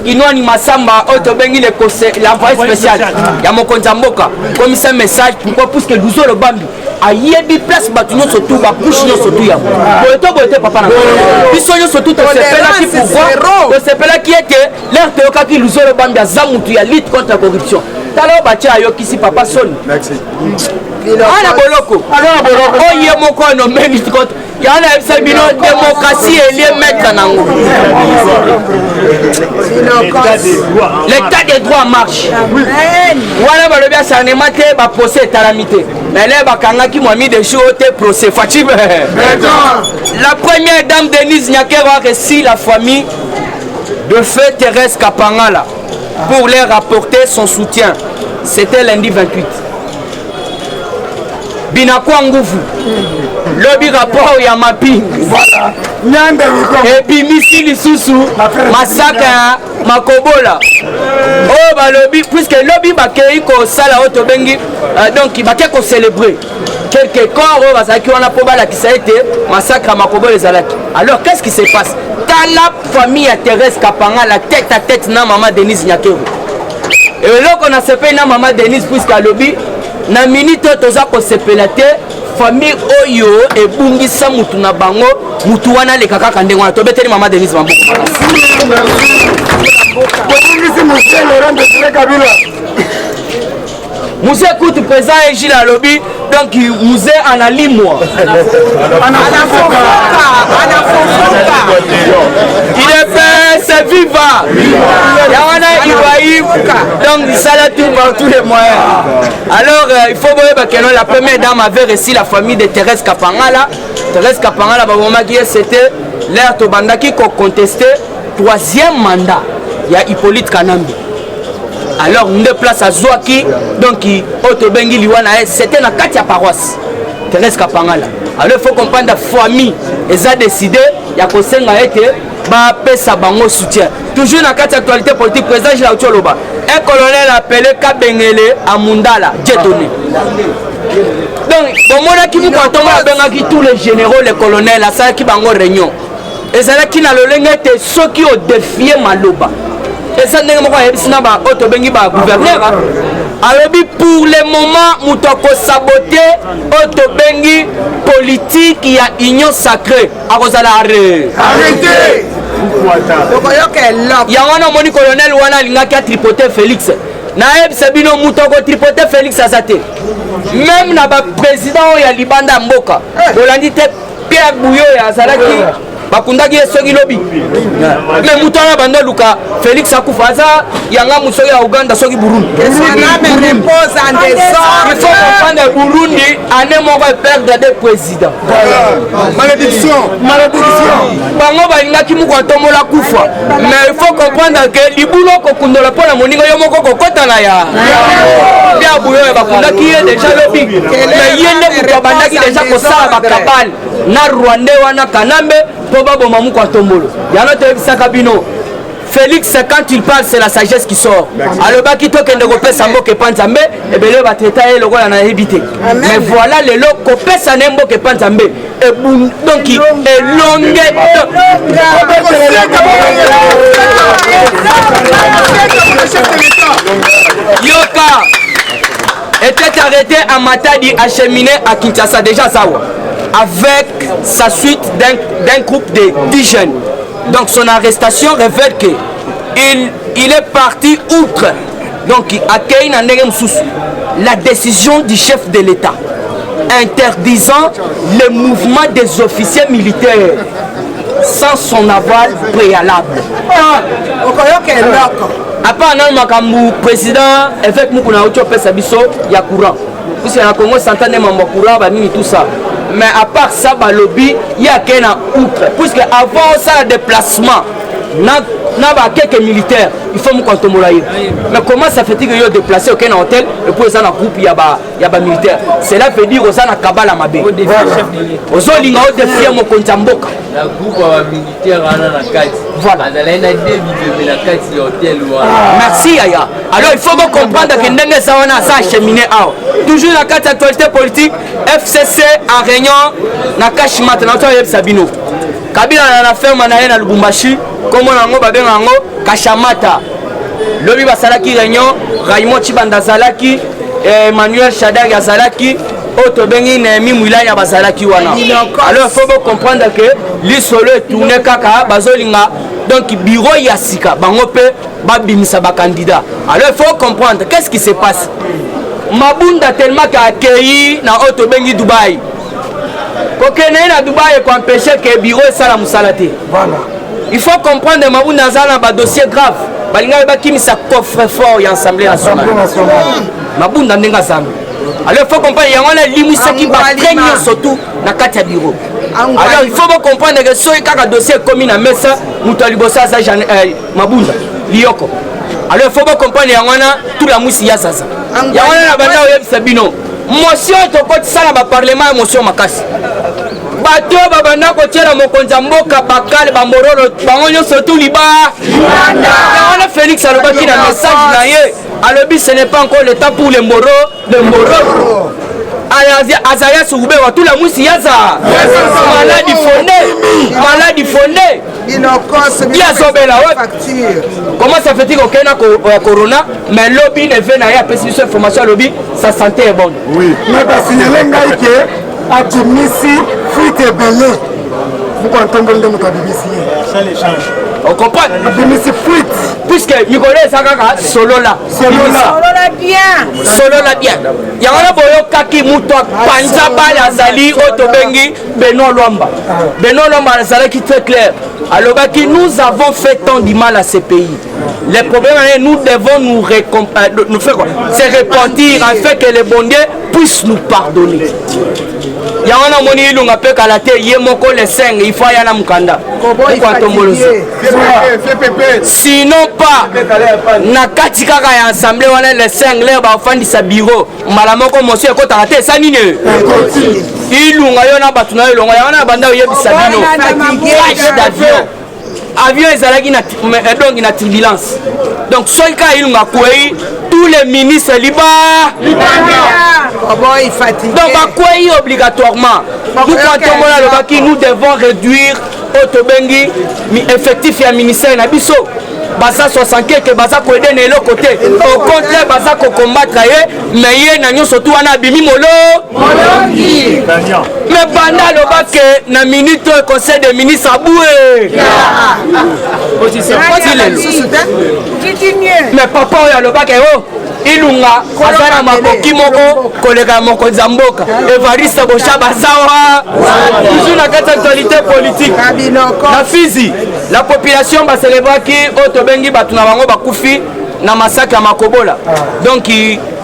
Inouani Massamba, Otobengi l'envoyé spécial. Il y a mon compte à Mboka. Comme c'est un message, pourquoi parce que nous sommes le Bambi. A yebi place batuno surtout, ba couche no surtout ya. Boeto papa na. Bisonyo surtout to sepela qui pouvoir, to sepela qui est que l'air te okaki nous sommes le Bambi azamutu ya lutte contre la corruption. Talo batia yo kisi papa son. Merci. Ana boloko. Oye moko no meni contre. Yana ebisabino démocratie et lié mettre nango. L'état des droits marche. Voilà balobi asanema te ba procès talamité. Mais là bakanga ki moami de jour te procès Fatim. La première dame Denise Nyakero a reçu la famille de feu Thérèse Kapangala pour leur apporter son soutien. C'était lundi 28. Binakwa Nguvu. lobi rapport ya mapingi ebimisi lisusu masaka ya makobola oyo balobi puisque lobi bakei kosala oyo tobengi donc bakei kocélébre quelque corps oyo bazalaki wana mpo balakisa ete masacre ya makobola ezalaki. Alors qu'est-ce qui se passe? Tala famille ya Thérèse Kapanga la tête à tête na maman Denise Nyakero eloko na sepeli na maman Denise puisque alobi na minute oyo toza kosepela te famille oyo ebungisa mutu na bango mutu wana aleka kaka ndenge wana tobeteli maman Denise Mambuku Musée écoute présent et Gilles Alobi donc musée analimwa il est fait c'est viva Yawana Ibrahim donc il s'ala tout par tous les moyens. Alors il faut voir que la première dame avait reçu la famille de Thérèse Kapangala. Thérèse Kapangala c'était l'air Tobanda qui contesté troisième mandat. Il y a Hippolyte Kanambi. Alors on déplace à Zouaki donc Otobengi Liwana c'était na Katia paroisse Thérèse Kapangala. Alors il faut comprendre la famille ils ont décidé il y a kosenga été ba pesa bango soutien. Toujours na Katia actualité politique président Gilles Autioloba un colonel appelé Kabengele à Mundala Dieudonné. Donc bon mona ki mu quand on benga ki tous les généraux les colonels à ça qui bango réunion. Et ça là qui na lolenga était ceux qui ont défié Maloba. Et ça n'est pas gouverneur. Alors pour le moment, nous avons saboté Otobengi politique, il y a union sacrée. Arrêtez. Il y a un moni colonel qui a tripoté Félix. Naeb Sabino Moutoko tripoté Félix Azate. Même na président ya Libanda Mboka. Bolandi te Pierre Bouyo ya Zalaki. Bakundaki soki lobi mais mutana bando luka Félix akufaza yanga musoki ya Uganda soki Burundi il faut comprendre Burundi année moko perdre des présidents malédiction bango balingaki mukotomola kufa mais il faut comprendre que libulo kokundola pona moninga yo moko kokota na ya bia buyo bakundaki déjà lobi mais yende muto bandaki déjà kosala bakabali na Rwanda wana Kanambe Bobo Mamou Kwatombolo. Yano te Bino. Félix, quand il parle, c'est la sagesse qui sort. Alors, qui toque de repère Sambo que Panzambe, et bien le traiter le roi en a évité. Mais voilà le lot copé Sanembo que Panzambe. Et donc, il est longue. Yoka était arrêté à Matadi, acheminé à Kinshasa, déjà ça. Avec sa suite d'un groupe de 10 jeunes. Donc son arrestation révèle qu'il est parti outre. Donc la décision du chef de l'État interdisant le mouvement des officiers militaires sans son aval préalable. Après un président, avec nous, il y a courant. Puisque la Congo s'entend courant, tout ça. Mais à part ça, lobby, il y a qu'un outre. Puisque avant ça, le déplacement, il y a quelques militaires, il faut me compter. Mais comment ça fait-il que vous déplacé aucun hôtel et pour ça, dans le groupe, il y a des militaires. Cela veut dire que ça, Kabala Mabé. Aux autres, il y a des filles, mon compte en boca. Le groupe militaire, voilà. Merci, Aya. Alors, il faut comprendre que nous avons acheminé. Toujours dans la carte d'actualité politique, FCC en réunion, na Kashima, Sabino. Kabila na ferme na Lubumbashi, comme on a Kashamata. Lobi Basalaki réunion, Raymond Chibanda Zalaki, Emmanuel Shadag Yazalaki, Otobengi Nemi Moulaya Bazalaki wana. Alors il faut comprendre que l'isolo est tourné kaka bazolinga donc bureau Yassika bangope babimisa ba candidat. Alors il faut comprendre qu'est-ce qui se passe. Mabunda tellement qu'a accueilli na Otobengi Dubaï. Kokene na Dubaï ko empêcher que bureau sala musalate. Voilà. Il faut comprendre que Mabunda zala ba dossier grave. Balinga ba kimisa coffre fort ya Assemblée nationale. Mabunda ndenga zamba. Alors il faut comprendre qu'il y a un limousin qui va traîner surtout dans le bureau. Alors il faut comprendre que si un dossier commis dans la messe, nous avons Mabunda, Lioko. Alors il faut comprendre qu'il y a tout la mousse Yassasa. Il y a un banda Sabino. motion tokotisala baparlement émotion makasi bato babanda kotiela mokonzi ya mboka bakale bamborolo bango nyonso tu liba wana Félix alobaki na message na ye alobi ce n'est pas encore le temps pour le mboro Azaya Soubewa tout la moussi yaza maladie fondée comment ça fait-il qu'on a corona mais lobby ne vient à préciser information lobby sa santé est bonne oui mais parce que l'engaïke a timisi fruit et belé vous comprenez de notre BBC ça l'échange on comprend fruit puisque Nicolas Sakaka solo la bien yangana boyo kaki muto panza bala azali otobengi Benoît Lwamba azalaki très clair alors que nous avons fait tant de mal à ce pays les problèmes nous devons nous faire quoi c'est repentir afin que les bons dieux puissent nous pardonner yangana moni ilunga pe kalate ye moko le 5 il faut yana mukanda sinon pas na kati kaka ya assemblée wana le 5 leo ba ofandisa bureau mbala moko monsieur ekotaka te esa nini ilunga yo na bato na ilonga yana banda oyebisa bino crash d'avion avion ezalaki donc na turbulence donc soki kaka ilunga kwei tous les ministres liba donc bakwei obligatoirement nous quand on nous devons réduire otobengi effectif ya ministère na biso baza 65 que baza ko aider na elo côté au contraire baza ko combattre ye mais ye na nyonso tu wana bimi molongi mais banda loba que na minute au conseil des ministres aboué mais papa oya loba que oh ilunga azana makoki moko koleka moko zamboka Evariste Bocha bazawa toujours na kati actualité politique na Fizi la population ba célébrer ki otobengi batu na bango bakufi na massacre ya Makobola donc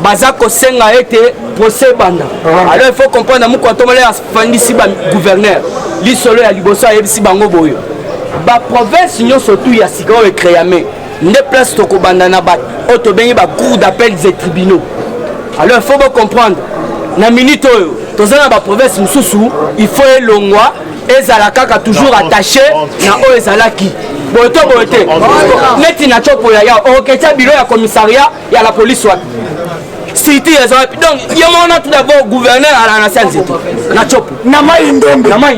baza ko senga ete procès banda alors il faut comprendre mu kontomole afandisi ba gouverneur li solo ya liboso ayebisi bango boyo ba province nyonso tu ya sika o créame nde place toko banda na bat otobengi ba cour d'appel des tribunaux alors il faut bien comprendre na minute oyo tozana ba province mususu il faut elongwa ezala kaka toujours attaché na o ezalaki boto bote neti na chopo ya oketia bureau ya commissariat ya la police wa cité donc yemona tout d'abord gouverneur à la nation zito na chopo na mai ndombe na mai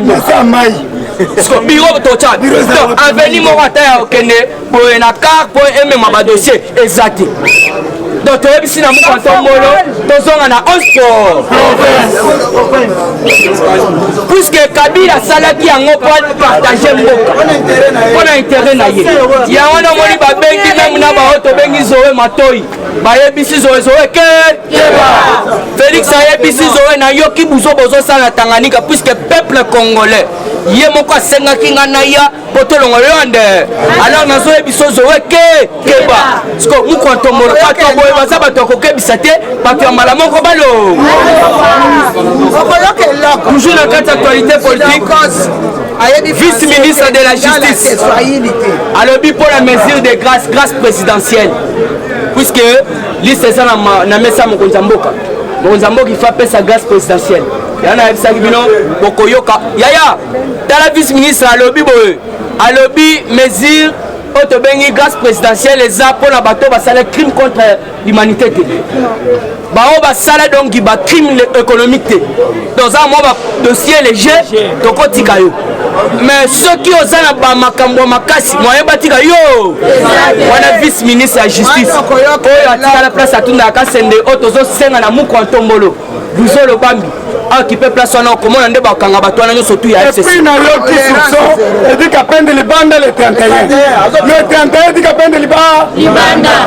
bureau tocha donc avenue morata ya okende boye na car po emema ba dossier exact donc toyebisi na mukantombolo tozonga na 11 sport puisque Kabila salaki yango po partager mboka mpona intérêt na ye yango na moni babengi meme na bao tobengi Zoe Matoi bayebisi Zoe ke Félix ayebisi Zoe na yoki buzo bozosala Tanganyika puisque peuple congolais ye moko asengaki nga na ya po tolongo yonde alors nazoyebiso Zoe keba siko mukantombolo bato boye baza bato akokebisa te bato ya mbala moko balo toujours na kati actualité politique vice-ministre de la justice alobi pour la mesure de grâce présidentielle puisque liste eza na mesa mokonzi ya mboka il faut appeler sa grâce présidentielle yana yebisaki bino bokoyoka yaya tala vice-ministre alobi boye alobi mesure otobengi grâce présidentielle eza mpona bato basala crime contre l'humanité te bao basala donc ba crime économique te donc za mwa dossier léger tokotika yo mais soki oza na bamakambo makasi moyen batika yo wana vice ministre ya justice oyo atikala place atundaka sende oyo tozosenga na muku antombolo buzolo bambi occupé place wana okomona nde bakanga bato wana nyonso tu ya FCC na yoki soupçon edi kapende libanda le 31 le 31 edi kapende libanda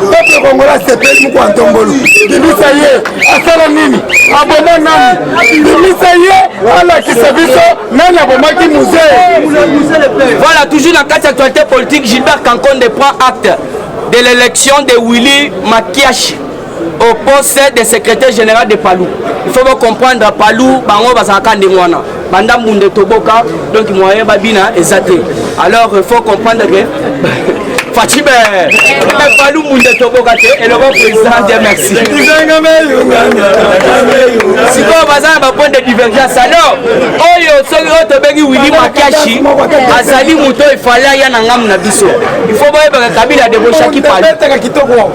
peuple congolais sepeli muku antombolo bimisa ye asala nini aboma nani bimisa ye alakisa biso nani abomaki musée voilà toujours na kati actualité politique Gilbert Kankonde prend acte de l'élection de Willy Makiashi au poste de secrétaire général de Palou. Il faut comprendre Palou, bango bazaka ndengwana. Banda mbunde toboka, donc moyen babina exacté. Alors il faut comprendre que Fachibe. Mais Palou Mounde Tobokate et le bon président Dieu merci. Si vous avez un point de divergence, alors, Oyo, Soyo Tobengi Willy Makashi, Azali Mouto, il fallait y en avoir Nabiso. Il faut voir que Kabila a débauché qui parle.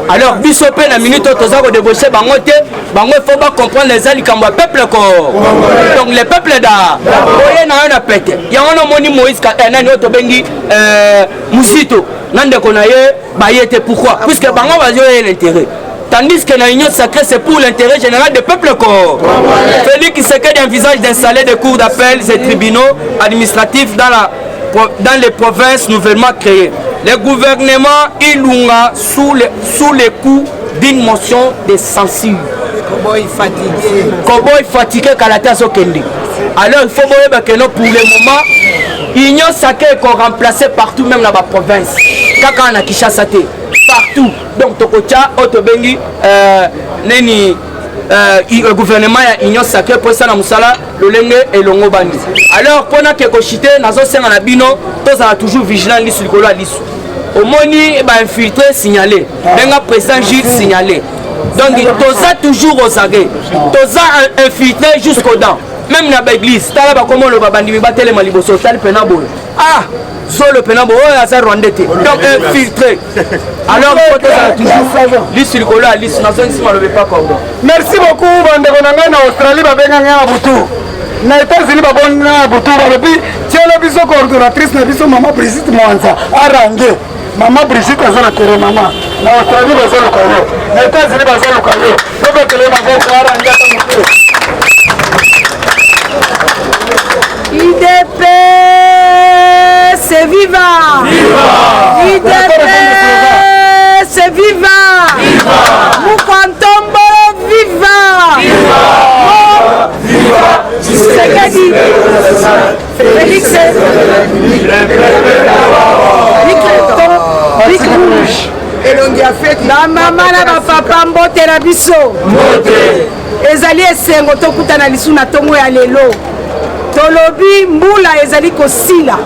Alors, Biso Pen, la minute, Tozako débauché, Bangote, Bango, il faut pas comprendre les Alikamba, peuple corps. Donc, les peuples d'A, Oye n'a rien à péter. Il y a un moni Moïse Katana, Tobengi, Moussito, Nande Konaye, Bayete, pourquoi? Puisque Bango va jouer l'intérêt. Tandis que l'union sacrée, c'est pour l'intérêt général du peuple corps. Félix Tshisekedi envisage d'installer des cours d'appel et tribunaux administratifs dans les provinces nouvellement créées. Le gouvernement Ilunga sous les coups d'une motion de censure. Koboy fatigué Kalata Sokende. Alors il faut voir que pour le moment, l'union sacrée est remplacée partout, même dans la province. Kaka na Kinshasa partout. Donc Tokocha, Otobengi, Neni, le gouvernement a union sacrée pour ça, Moussala, le Lenge et le Ngobandi. Alors, pendant que Kochite, Nazo Senga Bino, tous sont toujours vigilants, sur le colo à l'issue. Au Moni, infiltré, signalé. Benga président Gilles signalé. Donc, tous sont toujours aux aguets. Tous sont infiltrés jusqu'aux dents. Même dans l'église, tu as comment le babandi va battre les malibosos, tu as le pénabol. Ah, le pénabol, c'est rwandais. Donc, infiltré. Alors, il faut toujours liste le colo à liste, n'a pas cordon. Merci beaucoup, Bandekonanga en Australie, Babenganga à Boutou. Na États-Unis, Babonga à Boutou, Babi, tiens la biso coordonnatrice, na biso Maman Brigitte Mwanza, Arangé. Maman Brigitte Azana Kere Maman. Na Australie, Bazalo Kalo. Na États-Unis, Bazalo Kalo. Bébé Kele Maman, Arangé à Boutou. IDP, c'est vivant. Viva! IDP, c'est vivant. Viva! Moukantombo, vivant. Viva! Viva! Tshisekedi. Félix. Bic rouge. Na mama na bapapa mbote na biso. Ezali esengo tokuta na lisu na tongo ya lelo. Tolobi mbula ezali kosila.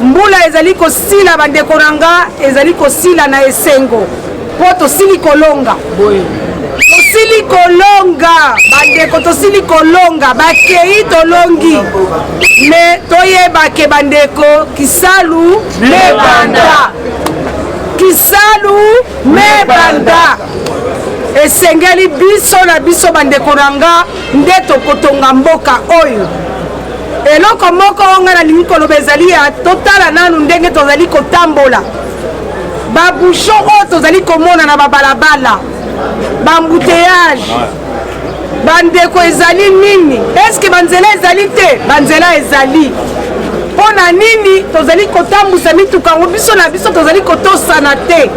Mbula ezali kosila bandeko nanga ezali kosila na esengo. Po tosili kolonga. Tosili kolonga bandeko tosili kolonga bakei tolongi. Me toyeba ke bandeko kisalu mebanda. Kisalu mebanda. Esengeli biso na biso bandeko nanga nde tokotonga mboka oyo. Eloko moko onga na lingi koloba ezali ya totala nanu ndenge tozali kotambola. Babouchon oyo tozali komona na babalabala. Bambouteillage. Bandeko ezali nini? Eske banzela ezali te? Banzela ezali. Pona nini tozali kotambusa mituka biso na biso tozali kotosana te.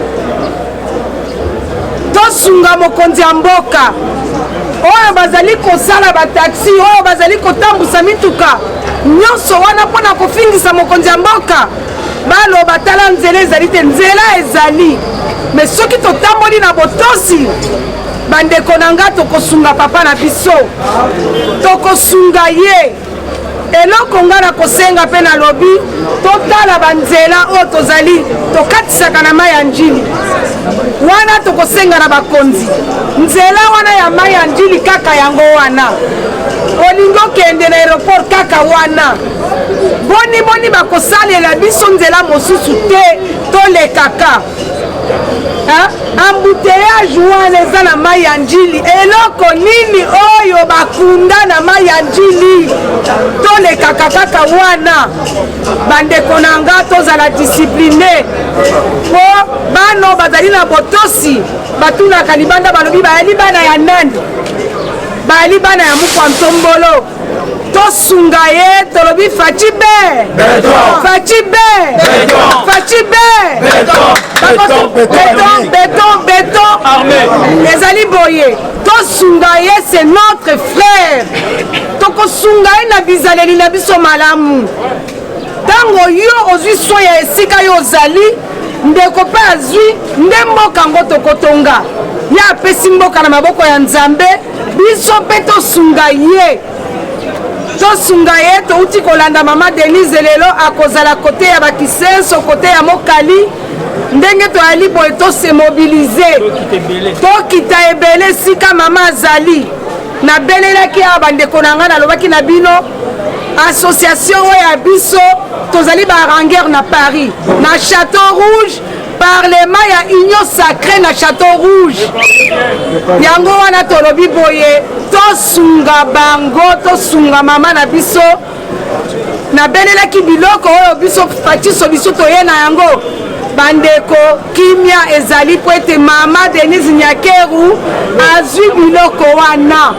Tosunga mokonzi ya mboka. Oyo bazali kosala bataxi, oyo bazali kotambusa mituka. Nyonso wana pona kofingisa mokonzi ya mboka. Baloba tala nzela ezali te, nzela ezali. Mais soki totamboli na botosi, bandeko nanga tokosunga papa na biso. Tokosunga ye. Eloko nga na kosenga pe na lobi totala banzela oyo tozali tokatisaka na mai ya njili wana tokosenga na bakonzi nzela wana ya mai ya njili kaka yango wana olingo kende na aéroport kaka wana boni bakosalela biso nzela mosusu te tolekaka embouteillage wana eza na mai ya njili eloko nini oyo bakunda na mai ya njili tolekaka kaka wana bandeko nanga tozala discipline po bano bazali na botosi batunaka libanda balobi bayali bana ya nani bayali bana ya mukwa ntombolo tosunga ye tolobi fachibe béton ezali boye tosunga ye c'est notre frère tokosunga ye na bizaleli na biso malamu ntango yo ozwi so ya esika yo ozali ndeko mpe azwi nde mboka ngo tokotonga ye apesi mboka na maboko ya nzambe biso mpe tosunga ye touti kolanda mama Denise lelo akozala kote ya bakisenso kote ya mokali ndenge toyali boye tose mobilize tokita ebele sika mama azali nabelelaki awa bandeko na ngai nalobaki na bino association oyo ya biso tozali baranger na Paris na Château Rouge parlement ya union sacrée na Château Rouge yango wana tolobi boye tosunga bango tosunga mama na biso nabelelaki biloko oyo biso fatiso biso toye na yango bandeko kimia ezali po ete mama Denise Nyakeru azwi biloko wana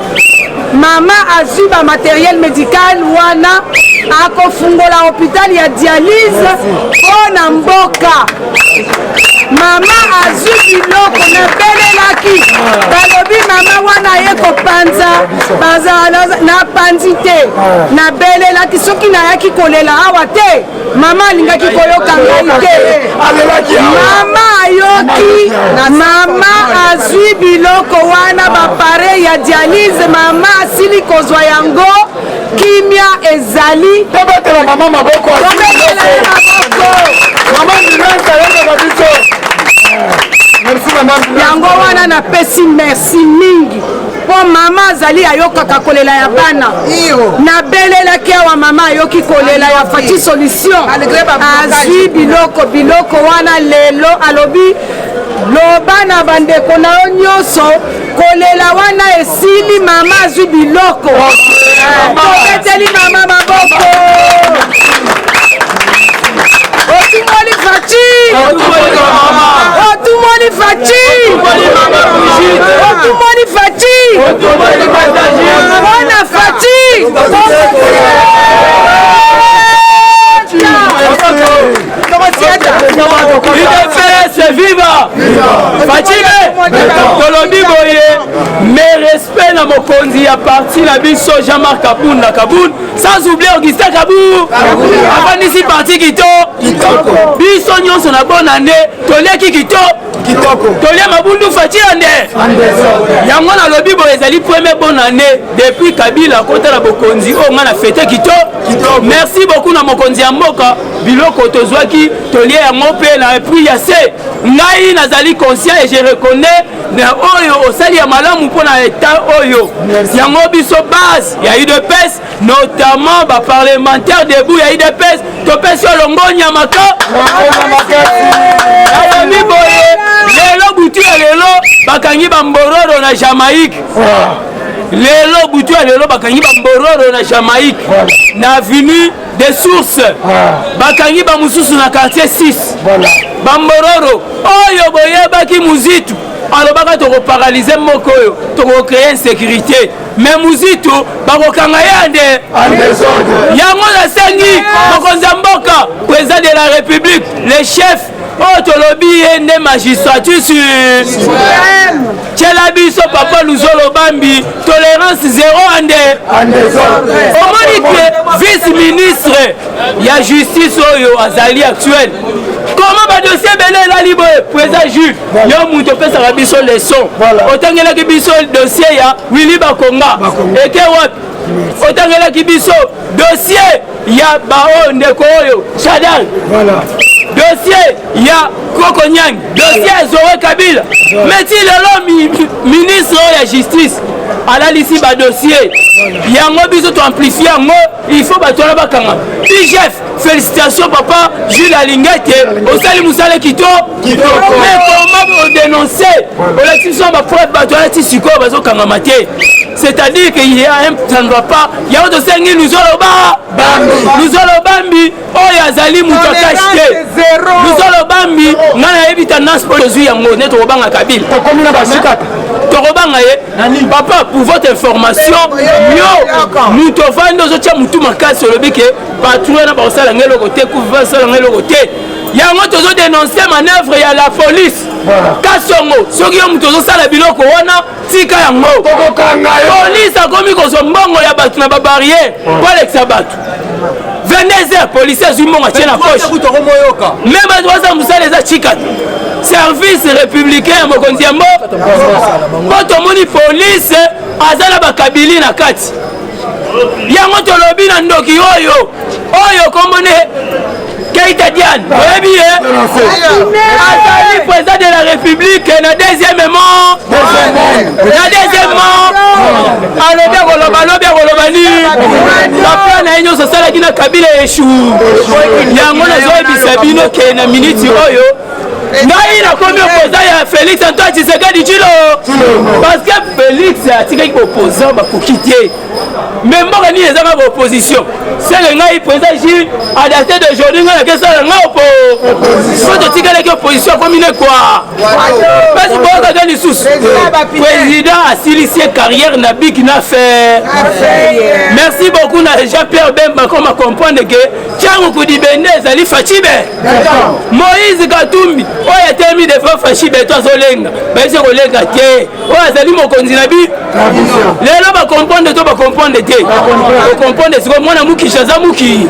mama azwi ba matériel médical wana akofungola hôpital ya dialyse mpona mboka mama azwi biloko nabelelaki balobi mama wana aye kopanza bazala napanzi te nabelelaki soki nayaki kolela awa te mama alingaki koyoka ngai te mama ayoki mama azwi biloko wana bapare ya dialyse mama asili kozwa yango kimia ezali tobetela mama maboko yango wana napesi merci mingi mpo mama azali ayokaka kolela ya bana nabelelaki awa mama ayoki kolela ya fati solution azwi biloko wana lelo alobi loba na bandeko na yo nyonso kolela wana esili mama azwi biloko tobeteli mama maboko otumoli faci otumoli faci otumoli faci ona faci UDPS viva Fatime tolobi boye mais respect na mokonzi ya parti na biso Jean-Marc Kaboun na Kaboun sans oublier Augustin Kaboun afandisi parti kitoko biso nyonso na bonne année toliaki kitoko tolia mabundu Fati ande yango na lobi boye ezali première bonne année depuis Kabila kota na bokonzi o nga na fête kitoko merci beaucoup na mokonzi ya mboka biloko tozwaki tolia yango pe na prix ya se ngai nazali conscient et je reconnais na oyo osali ya malamu mpona état oyo yango biso base ya UDPS notamment ba parlementaire debout ya UDPS topesi olongonya maka ayami boye lelo butu ya lelo bakangi bambororo na Jamaïque lelo butu ya lelo bakangi bambororo na Jamaïque na avenue des sources bakangi bamususu na quartier 6 bambororo oyo boyebaki muzitu alobaka tokoparalyze moko oyo tokocreye insécurité mais muzitu bakokanga ye nde yango nasengi mokonzi ya mboka président de la république le chef oyo tolobi ye nde magistrature tiela biso papa Luzolo Bambi tolérance zéro ande omoni ke vice ministre ya justice oyo azali actuel comment badossier bele elali boye président juge yo mutu opesaka biso leson otangelaki biso dossier ya Willy Bakonga eke wapi otangelaki biso dossier ya bao ndeko oyo Shadal dossier ya Koko Nyang dossier ya Zoé Kabila meti lelo ministre ya justice alalisi badossier yango biso to amplifier yango il faut batona bakanga chef félicitations papa Jules Alingete osali musale kitoko mais comment on dénoncer l'élection ba preuve batona tisiko bazokanga maté c'est-à-dire qu'il y a un ça ne va pas il y a autre sengi Luzolo Bambi oyo azali mutu akashite Luzolo Bambi ngana ebita naspo zui yango neto kobanga Kabila tokobanga ye papa pour votre information yo mutu ofandi ozotia mutu makasi olobi ke patrouille na bakosala ngai eloko te kuvasala ngai eloko te yango tozodénonce manœuvre ya la police kasongo soki yo mutu ozosala biloko wana tika yango police akomi kozwa mbongo ya bato na babarrière po alekisa bato 22h policier azwi mbongo atie na poche me bato baza mosala eza chika service républicain ya mokonzi ya mboka mpo tomoni police aza na bakabili na kati yango tolobi na ndoki oyo kombone Kaïta Diane oyebi ye azali président de la République na deuxièmement alobi akoloba nini baplan na ye nyonso asalaki na Kabila eshu yango nazoyebisa bino ke na miniti oyo ngai nakomi opposant ya Félix Antoine Tshisekedi Tshilo parce que Félix atikaki opposant bakoki te mais mboka nini ezaka baopposition sele ngai président Gilles adapté d'aujourd'hui ngai nakesala ngai po totikalaki opposition akomi ne quoi pasi bookaka lisusu président asilisie carrière na bik na faire merci beaucoup na Jean-Pierre Bemba koma comprendre ke tiango kudibende ezali Fachibe Moïse Katumbi oyo etemi devant Fachibe to azolenga baise kolenga te oyo azali mokonzi na bi lelo bakomprendre to bakomprendre te okomprendre siko mwana mukisha za muki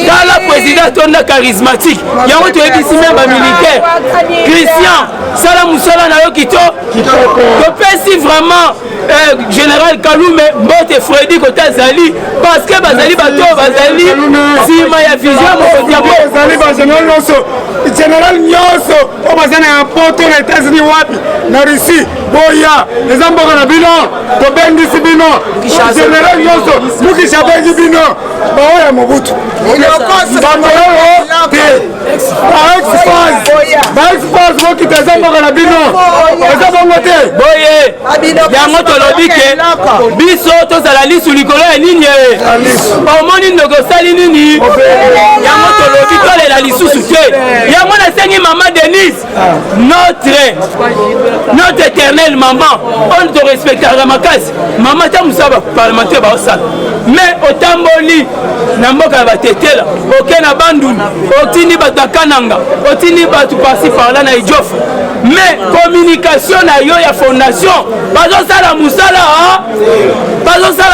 tala président tonda charismatique yango toyebisi me bamilitaire Christian sala musala na yo kito topesi vraiment général Kalume mbote Freddy kota azali parce que bazali bato bazali nsima ya vision mokonzi ya bazali bagénéral nyonso général nyonso oyo baza na poto na États-Unis wapi na Russie boya eza mboka na bino tobengisi bino général nyonso mukisha bengi bino baoyo ya Mobutu bangoyo te baexpase bokita eza mboka na bino eza bongo te boye yango tolobi ke biso tozala lisu likolo ya nini omoni ndoko osali nini yango tolobi tolela lisusu te yango nasengi mama Denise notre éternelle maman oyo torespectaka makasi mama ta mosala baparlementaire baosala mais otamboli na mboka ya batetela oke na bandundu otindi bato ya Kananga otindi bato parci parla na Idiofa mais communication na yo ya fondation bazosala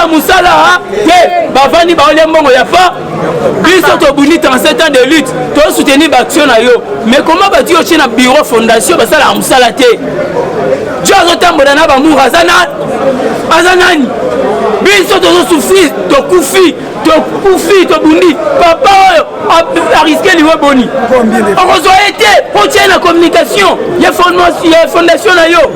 musala te bavandi baolia mbongo ya fa biso tobundi 37 ans de lutte tosoutenir baaction na yo mais comment bati yo tie na bureau fondation basala musala te jo azotambola na bamour aza nani biso tozosufrir tokufi tobundi papa oyo ariske liwe boni okozwa ye te otie na communication ya fondation na yo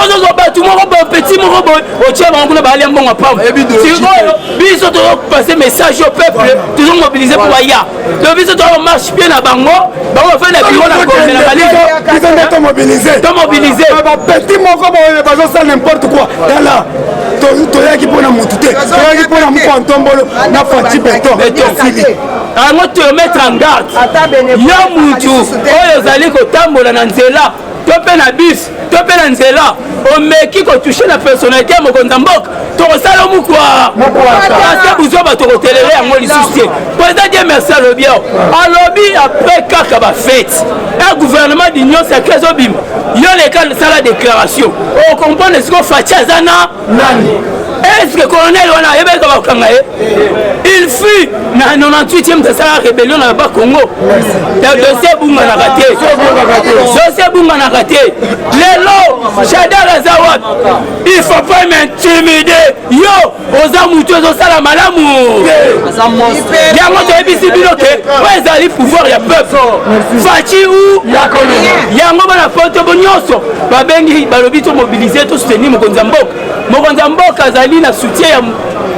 ozozwa bato moko petit moko boye otie bango kuna balia mbongo ya pamba sikoyo biso tozopase message au peuple tozomobilize mpo baya to biso tomarche bien na bango bafe na biro na kombe na baliso tomobilize bapeti moko boye bazosala n'importe quoi tala toyaki mpona mutu te toyaki mpona moko ntombolo na Fachi beton yango tomettre en garde yo mutu oyo ozali kotambola na nzela to mpe na bis to mpe na nzela omeki kotouche na personnalité ya mokonzi ya mboka tokosala omukwa ase buzwa bato kotelele yango lisusu te président die merci alobi awo alobi apres kaka bafete un gouvernement d'union sacré ezobima yo leka sala déclaration okomprendre siko Fachi aza na nani est-ce que colonel wana ayebeka bakanga ye il fut na 98e tasala rébellion na ba Congo dossier bunganaka te lelo Shadar aza wapi il faut pas m'intimider yo oza mutu ezosala malamu yango toyebisi bino ke oyo ezali pouvoir ya peuple Fachi u yango bana poto bo nyonso babengi balobi tomobilize tosoutenir mokonzi ya mboka azali na soutien ya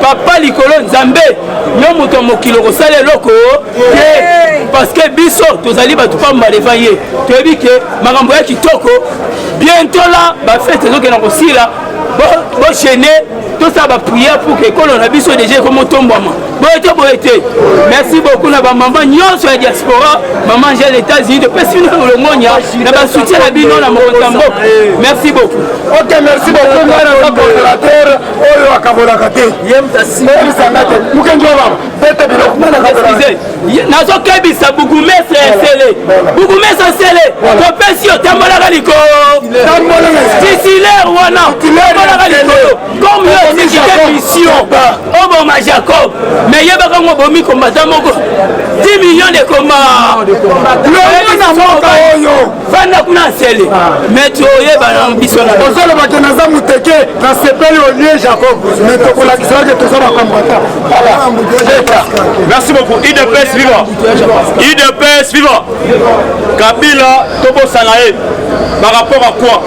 papa likolo nzambe yo moto mokilo kosala eloko te parce que biso tozali bato pamba devant ye toyebi ke makambo ya kitoko bientôt la bafete ezokenda kosila bochaîne tosala baprière pour que ekolo na biso déjà ekomotombwama boye te merci beaucoup na bamama nyonso ya diaspora mama angele états-unis topesi bino lolongonya na basoutien na bino na mokonzi ya mboka merci beaucoup ok merci beaucoup ngai naza coordinateur oyo akabolaka te yebisanga te mukengi oyo baba bete biloko nazokebisa bugumestre esele topesi yo tambolaka likolo titulaire wana tambolaka likolo comme yo exécuter mission oboma Jacob mais yebaka ngo bomi combattant moko 10 millions de combats lomona moka oyo fanda kuna sele mais toyeba na biso ozoloba ke naza muteke na sepeli olie Jacob mais tokolakisaka ke toza bakombata. Merci beaucoup. IDPS vivant. IDPS vivant. Kabila Tobo Sanae. Par rapport à quoi?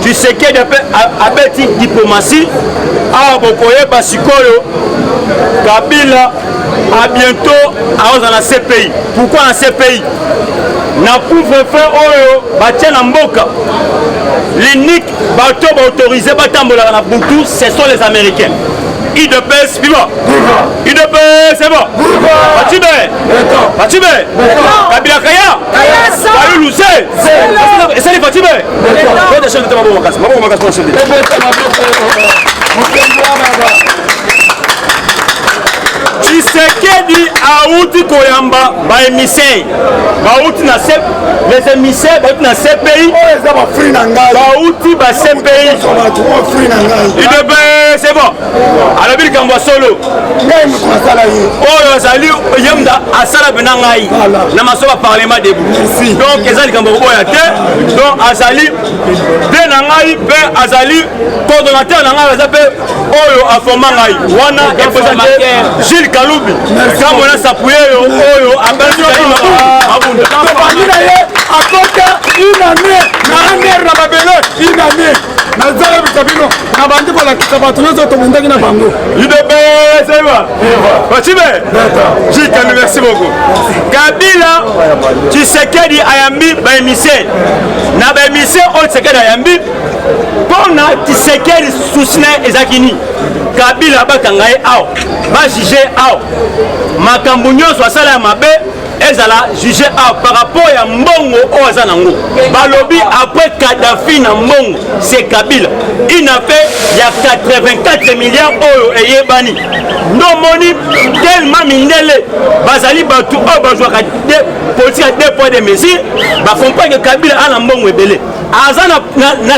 Tu sais qu'il y a une diplomatie. Ah, Bokoye Basikoyo. Kabila a bientôt dans la CPI. Pourquoi dans la CPI? Na couvre-feu oyo batien na mboka. L'unique bateau autorisé batambola na Boutou, ce sont les Américains. IDPS vivant. IDPS c'est bon. Fatime. Fatime. Kabila Kaya. Balu Loussé. Et c'est les Fatime. Faites des choses de Tamabo Makas. Mabo Makas pour le Tshisekedi Aouti Koyamba ba émissaire Baouti na CP les émissaires Baouti na CPI Baouti ba CPI c'est bon alors bil Kambwa solo oh Zali Yemda Asala Benangai na masoba parlement debout donc ezali Kambwa boyate donc Azali Benangai pe Azali coordonnateur Nangai Azape oyo afoma ngai wana représenter Gilles Kaloubi quand on a s'appuyer oyo abandi abunda tobandina ye akota une année na année na babele une année na zala bitabino na bandi kolakisa bato nyonso tobundaki na bango idebeseba Fatime Gilles Kaloubi merci beaucoup Kabila Tshisekedi ayambi ba émissaire na ba émissaire oyo Tshisekedi ayambi mpona Tshisekedi susina ezakini Kabila bakanga ye awa ba juge awa makambo nyonso asala ya mabe ezala juge awa par rapport ya mbongo oyo aza nango balobi après Kadhafi na mbongo c'est Kabila une affaire ya 84 milliards oyo eyebani ndomoni tellement mindele bazali bato oyo bazwaka politique ya 2 poids de mesure bacomprendre que Kabila ana mbongo ebele aza na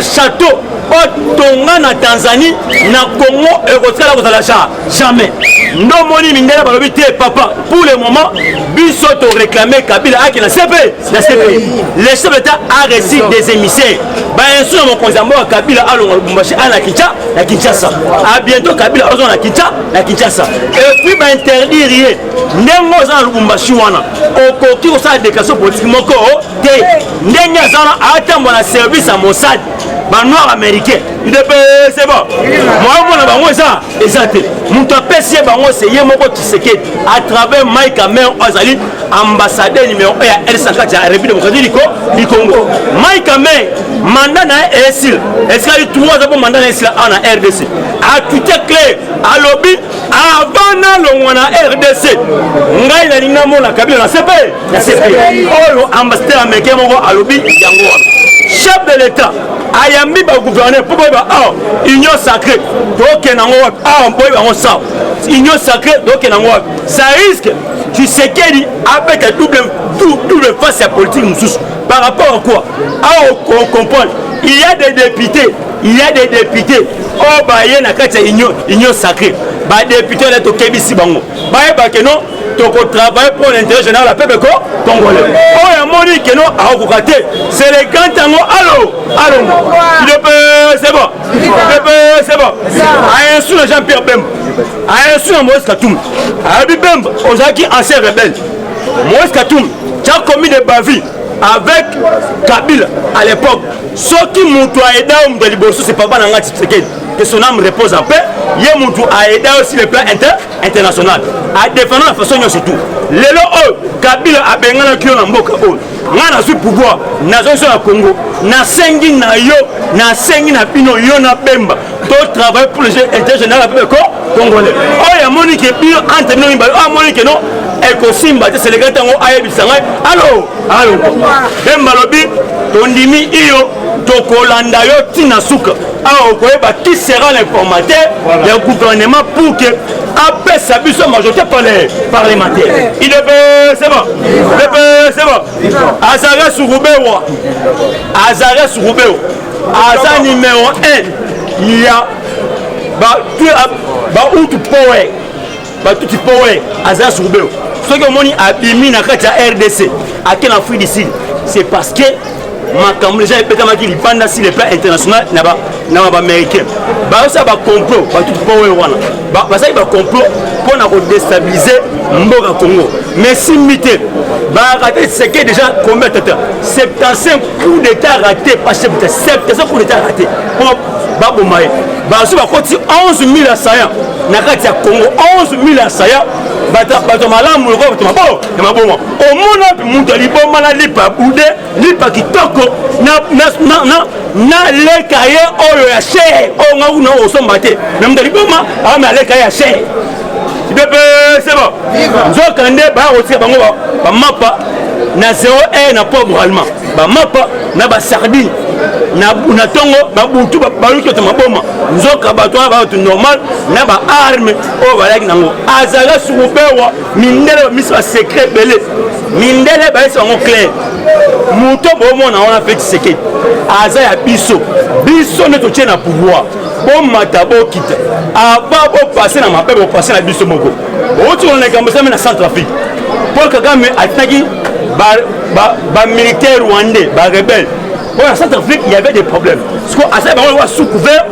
château otonga na Tanzanie na Congo ekotala kozala jamais ndomoni mindele balobi te papa pour le moment biso to réclamer Kabila aki na CPI le chef d'État a reçu des émissaires ba insu na mokonzi mboka Kabila alonga Lubumbashi ana Kinshasa à bientôt Kabila ozona na Kinshasa et puis ba interdire rien ndengo za Lubumbashi wana okoki kosala déclaration politique moko te ndenge azana atambo na service à Mossad ba noir américain c'est bon moi na bango eza te muto apesi bango c'est ye moko Tshisekedi à travers Mike Amer Azali ambassadeur numéro 1 ya R54 ya République démocratique du Congo Mike Amer mandat na esil est-ce qu'il y a 3 ans pour mandat na esil en RDC a tout est clair à lobby avant na longwa na RDC ngai na linga mona Kabila na CPI oyo ambassadeur américain moko a lobby yango chef de l'État ayambi ba gouverneur pour ba union sacrée donc nango boy ba ça union sacrée donc nango ça risque Tshisekedi avec double face à politique mususu par rapport à quoi on comprend il y a des députés oh ba ye na kati union sacrée ba député là to kebisi bango ba ba que non toko travailler pour l'intérêt général la peuple congolais oh ya moni que non a kokaté c'est les grands tango allo c'est bon a un sous Jean-Pierre Bemba a un sous Moïse Katumbi a Bemba ozaki ancien rebelle Moïse Katumbi tu as commis des bavis avec Kabila à l'époque ce qui mutu a aidé de liboso c'est pas bananga Tshisekedi que son âme repose en paix ye mutu a aidé aussi le plan international à défendre la façon dont c'est tout lelo Kabila a bengana kio na mboka ngana su pouvoir nazo so na Congo na sengi na yo na sengi na bino yo na Bemba to travailler pour le intérêt général du peuple congolais ya monique bio entre nous monique non ekosimba te c'est le gars tango ayebisanga allo Bemba lobi tondimi iyo tokolanda yo tina suka okoyeba qui sera l'informateur du gouvernement pour que apesa biso majorité parlementaire il devait c'est bon Azara Souroubewa Aza numéro 1 il y a bautu power batuti power aza surbeo soki omoni abimi na kati ya RDC ake na Afrique du Sud c'est parce que makambo déjà epetamaki libanda sur le plan international na baaméricain baosa bacomplot batuti power wana basali bacomplot mpona kodestabiliser mboka Congo mais simbi te barate seke déjà combien de temps 75 coups d'état raté pas 75 coups d'état raté mpo baboma ye baso bakoti 11 000 assaillants na kati ya Congo 11 000 assaillants bato malamu lokola bato maboma omona mpe moto aliboma na lipa bude lipa kitoko na leka ye oyo ya chere oyo nga kuna osomba te me moto aliboma awame aleka ye ya chere sipepe sebo nzoka nde bakotika bango bamapa na 0 na pauvre allemand bamapa na basardine na tongo babutu baluki oto maboma nzoka bato wana bato normal na baarme oyo balaki nango azala sukubewa mindele bamisi basekret ebele mindele bayesi bango clair moto bomona wana mpe Tshisekedi aza ya biso nde totie na pouvoir bomata bokita ava bopase na mabe bopase na biso moko outi koloneka mosami na Centrafrique Paul Kagame atinaki bamilitaire rwandais barebelle bon, en Centrafrique, il y avait des problèmes. Parce que à sous couvert,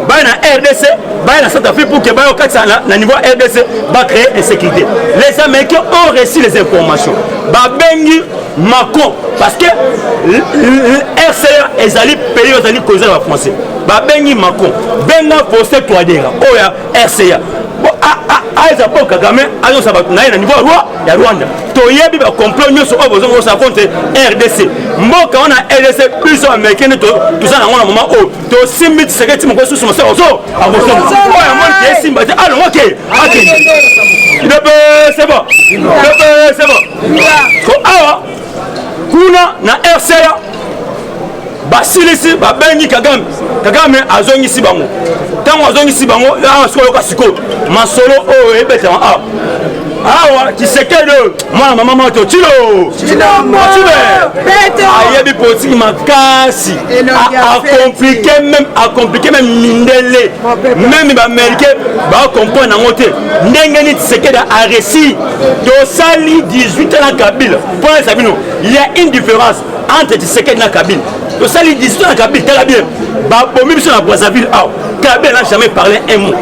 dans RDC, dans Centrafrique, pour que au niveau RDC, va créer insécurité. Les Américains ont reçu les informations. Bengi Macron, parce que RCA est allé payer aux alliés causés à Français. Bengi Macron, Benga posté toi dire, oh ya RCA. Aïza Paul Kagame, alors ça va na niveau ya Rwanda. Toyebi ba complot nyoso o bozongo sa contre RDC. Mboka wana RDC plus américain tout ça na ngona moment o. To simbi Tshisekedi moko susu mo so ozo. Aboso. Oya mon te simba te alors OK. C'est bon. C'est bon. Ko awa kuna na RCA basilisi babengi Kagame azongisi bango ntango azongisi bango sikoyoka sikoyo masolo oyo ebetama awa Tshisekedi mwana mama moto tilo ayebi politiki makasi akomplike même mindele même baaméricain bakomprendre nango te ndenge nini Tshisekedi aresi tosali 18 ans na Kabila mpo na sabino il y a une différence entre Tshisekedi na Kabila tosali 18 ans na Kabila tala bien babomi biso na Brazzaville awa Kabila n'a jamais parlé un mot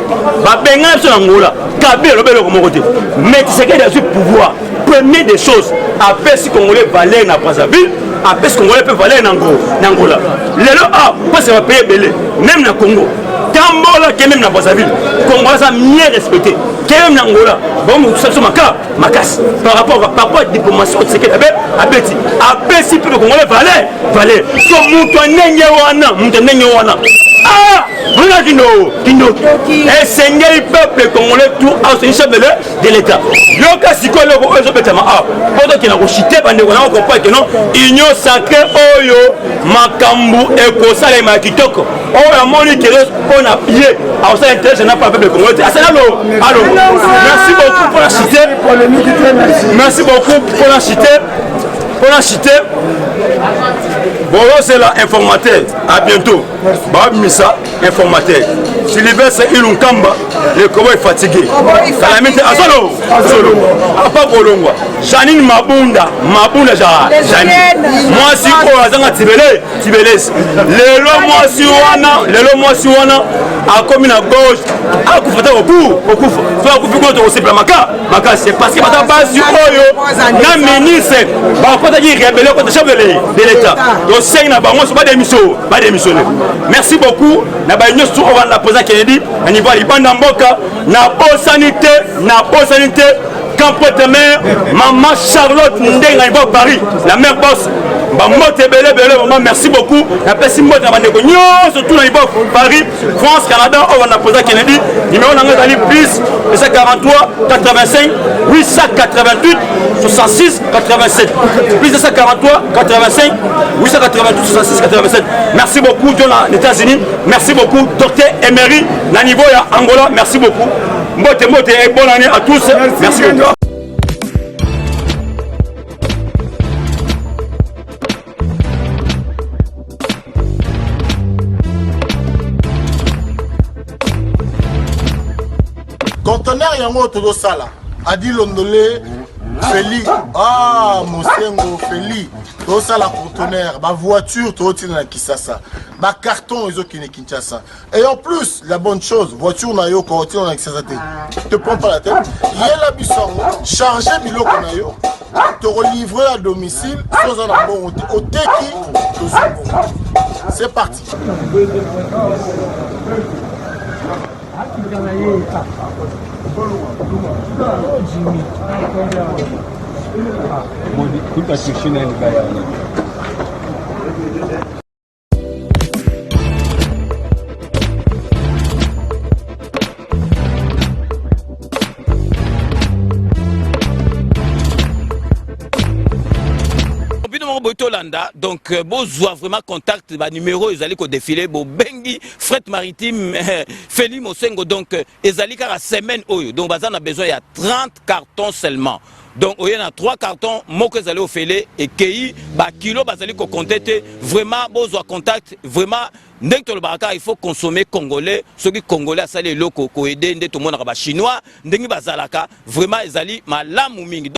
babenga biso na Angola Kabila lobelo ko moko te mais Tshisekedi a eu pouvoir premier des choses après si Congolais valait na Brazzaville après si Congolais peut valer na Angola lelo parce que va payer belé même na Congo Tambola qui même na Brazzaville Congolais a mieux respecté qui même na Angola bon ça se makas par rapport à diplomatie Tshisekedi abeti après si peut Congolais valer so muto nenge wana voilà Kino et Seigneur peuple congolais tout en ce chef de l'État yoka sikolo ko ezo betama poto kina ko chité bande ko na comprendre que non union sacrée oyo makambu ekosala makitoko oyo amoni que on a pied à ça intérêt n'a pas peuple congolais allô merci beaucoup pour la cité merci beaucoup pour la cité bon c'est là informateur à bientôt Misa informateur Sylvestre Ilunkamba le Congo est fatigué Calamité Azolo apa Bolongwa Janine Mabunda Janine moi si ko azanga Tibeles lelo moi si wana a commis na gauche a kufata okufa so akufi ko to maka c'est parce que bata base oyo na ministre ba ko ta di rebelle ko chef de l'État donc c'est na bango so ba démissionner merci beaucoup na ba nyos on va la poser Kennedy na niveau libanda mboka na sanité Campotemer maman Charlotte Ndenga niveau Paris la mère boss bamote belé maman merci beaucoup na pesi mbote na bandeko nyonso tout na niveau Paris France Canada on va la poser Kennedy numéro na ngazali plus 43 85 888 66 87 plus 243 85 888 66 87 merci beaucoup John les États-Unis merci beaucoup docteur Emery na niveau ya Angola merci beaucoup mbote et bonne année à tous merci beaucoup. travail yango tozosala adi londole Feli, Mosengo, Feli, tout ça la conteneur, ma voiture, tout na Kisasa, ma carton, ils ont Kinshasa. Et en plus, la bonne chose, voiture na yo, quand on a Kisasa, te prends pas la tête, il y a la buisson, charger bilo qu'on a yo, te relivrer à domicile, sans un bon au teki, c'est parti. Donc, besoin vraiment contact, numéro, ils allaient défiler, bengi, fret maritime, Feli Mosengo, donc, ils allaient à la semaine, donc, on a besoin, il y a 30 cartons seulement. Donc, il y a 3 cartons, moi que j'allais au Félé, et qui, kilo, bazali ko contacter, vraiment, besoin contact, vraiment, dès que le baraka, il faut consommer congolais, ceux qui congolais, ça les locaux, ko aider, tout le monde, chinois, dès que bazalaka, vraiment, ils allaient, ma lame ou mingi.